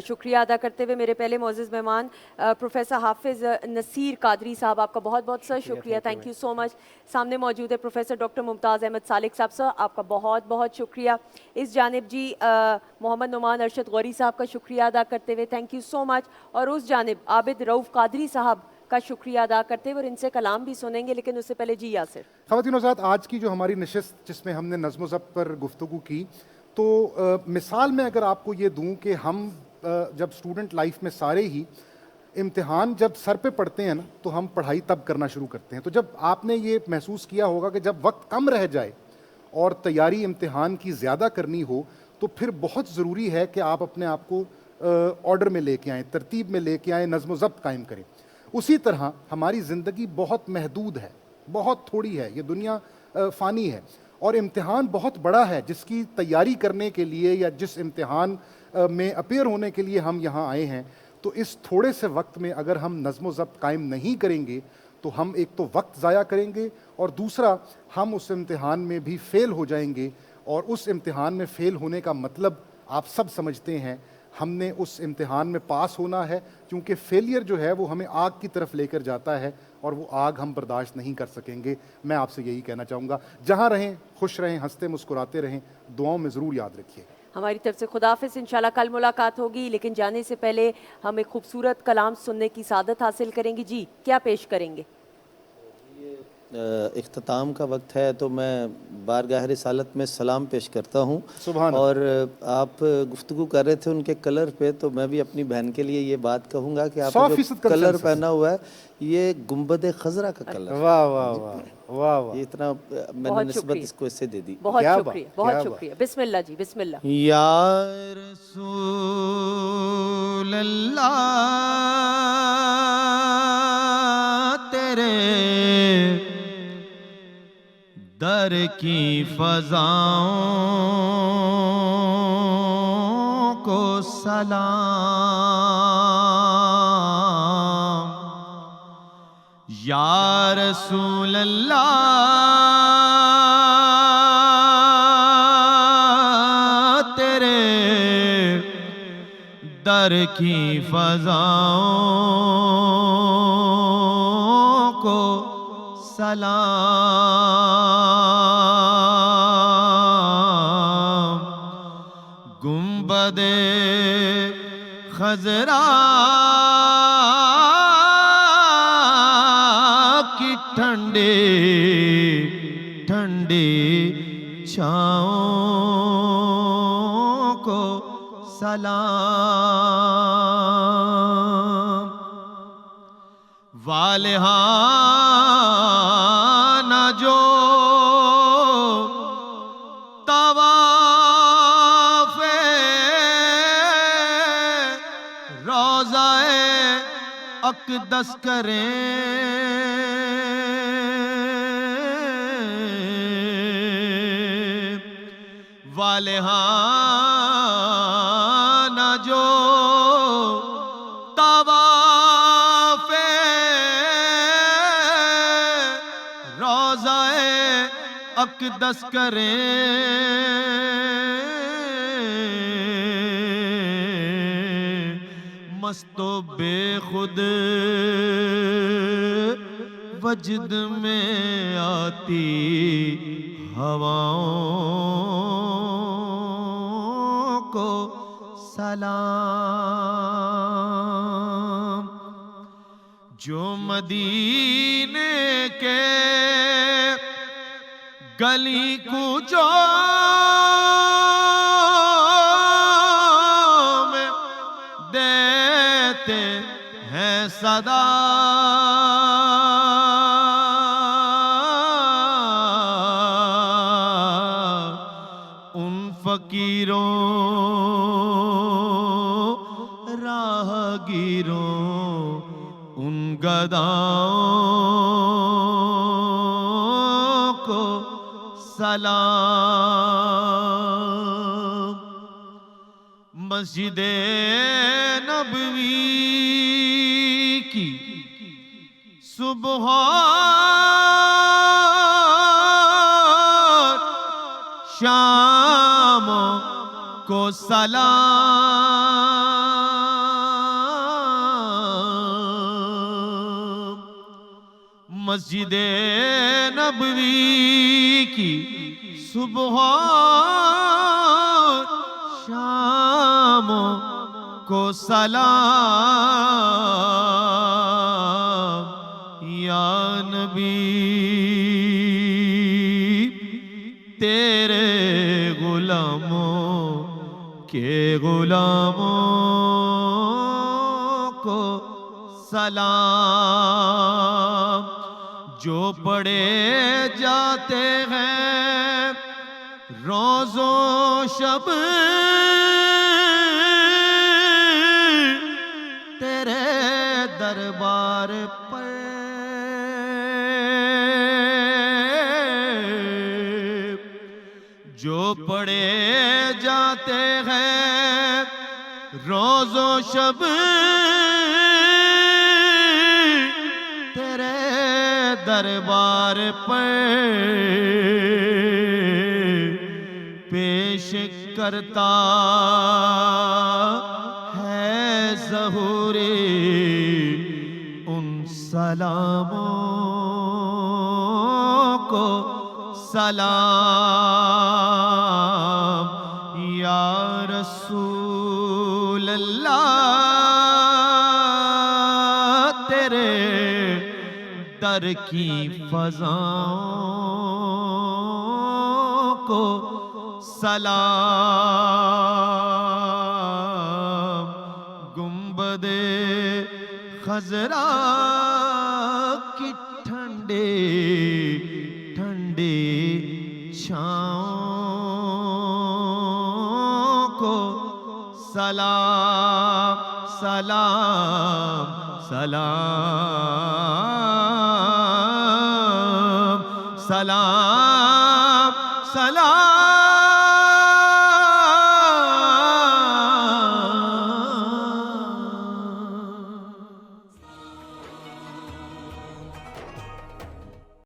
شکریہ ادا کرتے ہوئے۔ میرے پہلے معزز مہمان پروفیسر حافظ نصیر قادری صاحب، آپ کا بہت بہت سر شکریہ، تھینک یو سو مچ۔ سامنے موجود ہے پروفیسر ڈاکٹر ممتاز احمد سالک صاحب، سر آپ کا بہت بہت شکریہ۔ اس جانب جی محمد نعمان ارشد غوری صاحب کا شکریہ ادا کرتے ہوئے، تھینک یو سو مچ۔ اور اس جانب عابد رؤف قادری صاحب کا شکریہ ادا کرتے ہوئے، اور ان سے کلام بھی سنیں گے، لیکن اس سے پہلے جی یاسر۔ خواتین و حضرات، آج کی جو ہماری نشست جس میں ہم نے نظم و ضبط پر گفتگو کی، تو مثال میں اگر آپ کو یہ دوں کہ ہم جب اسٹوڈنٹ لائف میں سارے ہی امتحان جب سر پہ پڑھتے ہیں نا، تو ہم پڑھائی تب کرنا شروع کرتے ہیں۔ تو جب آپ نے یہ محسوس کیا ہوگا کہ جب وقت کم رہ جائے اور تیاری امتحان کی زیادہ کرنی ہو، تو پھر بہت ضروری ہے کہ آپ اپنے آپ کو آرڈر میں لے کے آئیں، ترتیب میں لے کے آئیں، نظم و ضبط قائم کریں۔ اسی طرح ہماری زندگی بہت محدود ہے، بہت تھوڑی ہے، یہ دنیا فانی ہے، اور امتحان بہت بڑا ہے جس کی تیاری کرنے کے لیے یا جس امتحان میں اپیئر ہونے کے لیے ہم یہاں آئے ہیں۔ تو اس تھوڑے سے وقت میں اگر ہم نظم و ضبط قائم نہیں کریں گے تو ہم ایک تو وقت ضائع کریں گے، اور دوسرا ہم اس امتحان میں بھی فیل ہو جائیں گے، اور اس امتحان میں فیل ہونے کا مطلب آپ سب سمجھتے ہیں، ہم نے اس امتحان میں پاس ہونا ہے، کیونکہ فیلئر جو ہے وہ ہمیں آگ کی طرف لے کر جاتا ہے، اور وہ آگ ہم برداشت نہیں کر سکیں گے۔ میں آپ سے یہی کہنا چاہوں گا، جہاں رہیں خوش رہیں، ہنستے مسکراتے رہیں، دعاؤں میں ضرور یاد رکھیے۔ ہماری طرف سے خداحافظ، انشاءاللہ کل ملاقات ہوگی، لیکن جانے سے پہلے ہم ایک خوبصورت کلام سننے کی سعادت حاصل کریں گے۔ جی کیا پیش کریں گے؟ اختتام کا وقت ہے، تو میں بارگاہ رسالت میں سلام پیش کرتا ہوں۔ سبحان اور آپ گفتگو کر رہے تھے ان کے کلر پہ، تو میں بھی اپنی بہن کے لیے یہ بات کہوں گا کہ آپ نے جو کلر پہنا ہوا ہے یہ گنبد خضرا کا کلر ہے۔ واہ واہ واہ واہ واہ، یہ اتنا میں نے نسبت اس کو اس سے دے دی۔ بہت شکریہ، بہت شکریہ۔ بسم اللہ جی، بسم اللہ۔ یا رسول اللہ تیرے در کی فضاؤں کو سلام، یا رسول اللہ تیرے در کی فضاؤں کو سلام، گنبد خضرا کی ٹھنڈے ٹھنڈے چھاؤں کو سلام، والہانہ جو طواف روضہ اقدس کریں، والہانہ جو طواف روضہ اقدس کریں، مست و بے خود وجد میں آتی ہواؤں کو سلام، جو مدینے کے گلی کوچوں میں دیتے ہیں صدا، ان فقیروں راہ گیروں ان گداؤں کو سلام، مسجد نبوی کی صبح شاموں کو سلام، مسجد نبوی کی صبح شاموں کو سلام، یا نبی تیرے غلاموں کے غلاموں کو سلام، جو پڑھے جاتے ہیں روز و شب تیرے دربار پر، جو پڑھے جاتے ہیں روز و شب تیرے دربار پر، پیش کرتا ہے ظہور ان سلاموں کو سلام، یا رسول اللہ تیرے در کی فضاؤں کو سلام، گنبد خضرا کی ٹھنڈے ٹھنڈے چھاؤں کو سلام، سلام، سلام، سلام، سلام۔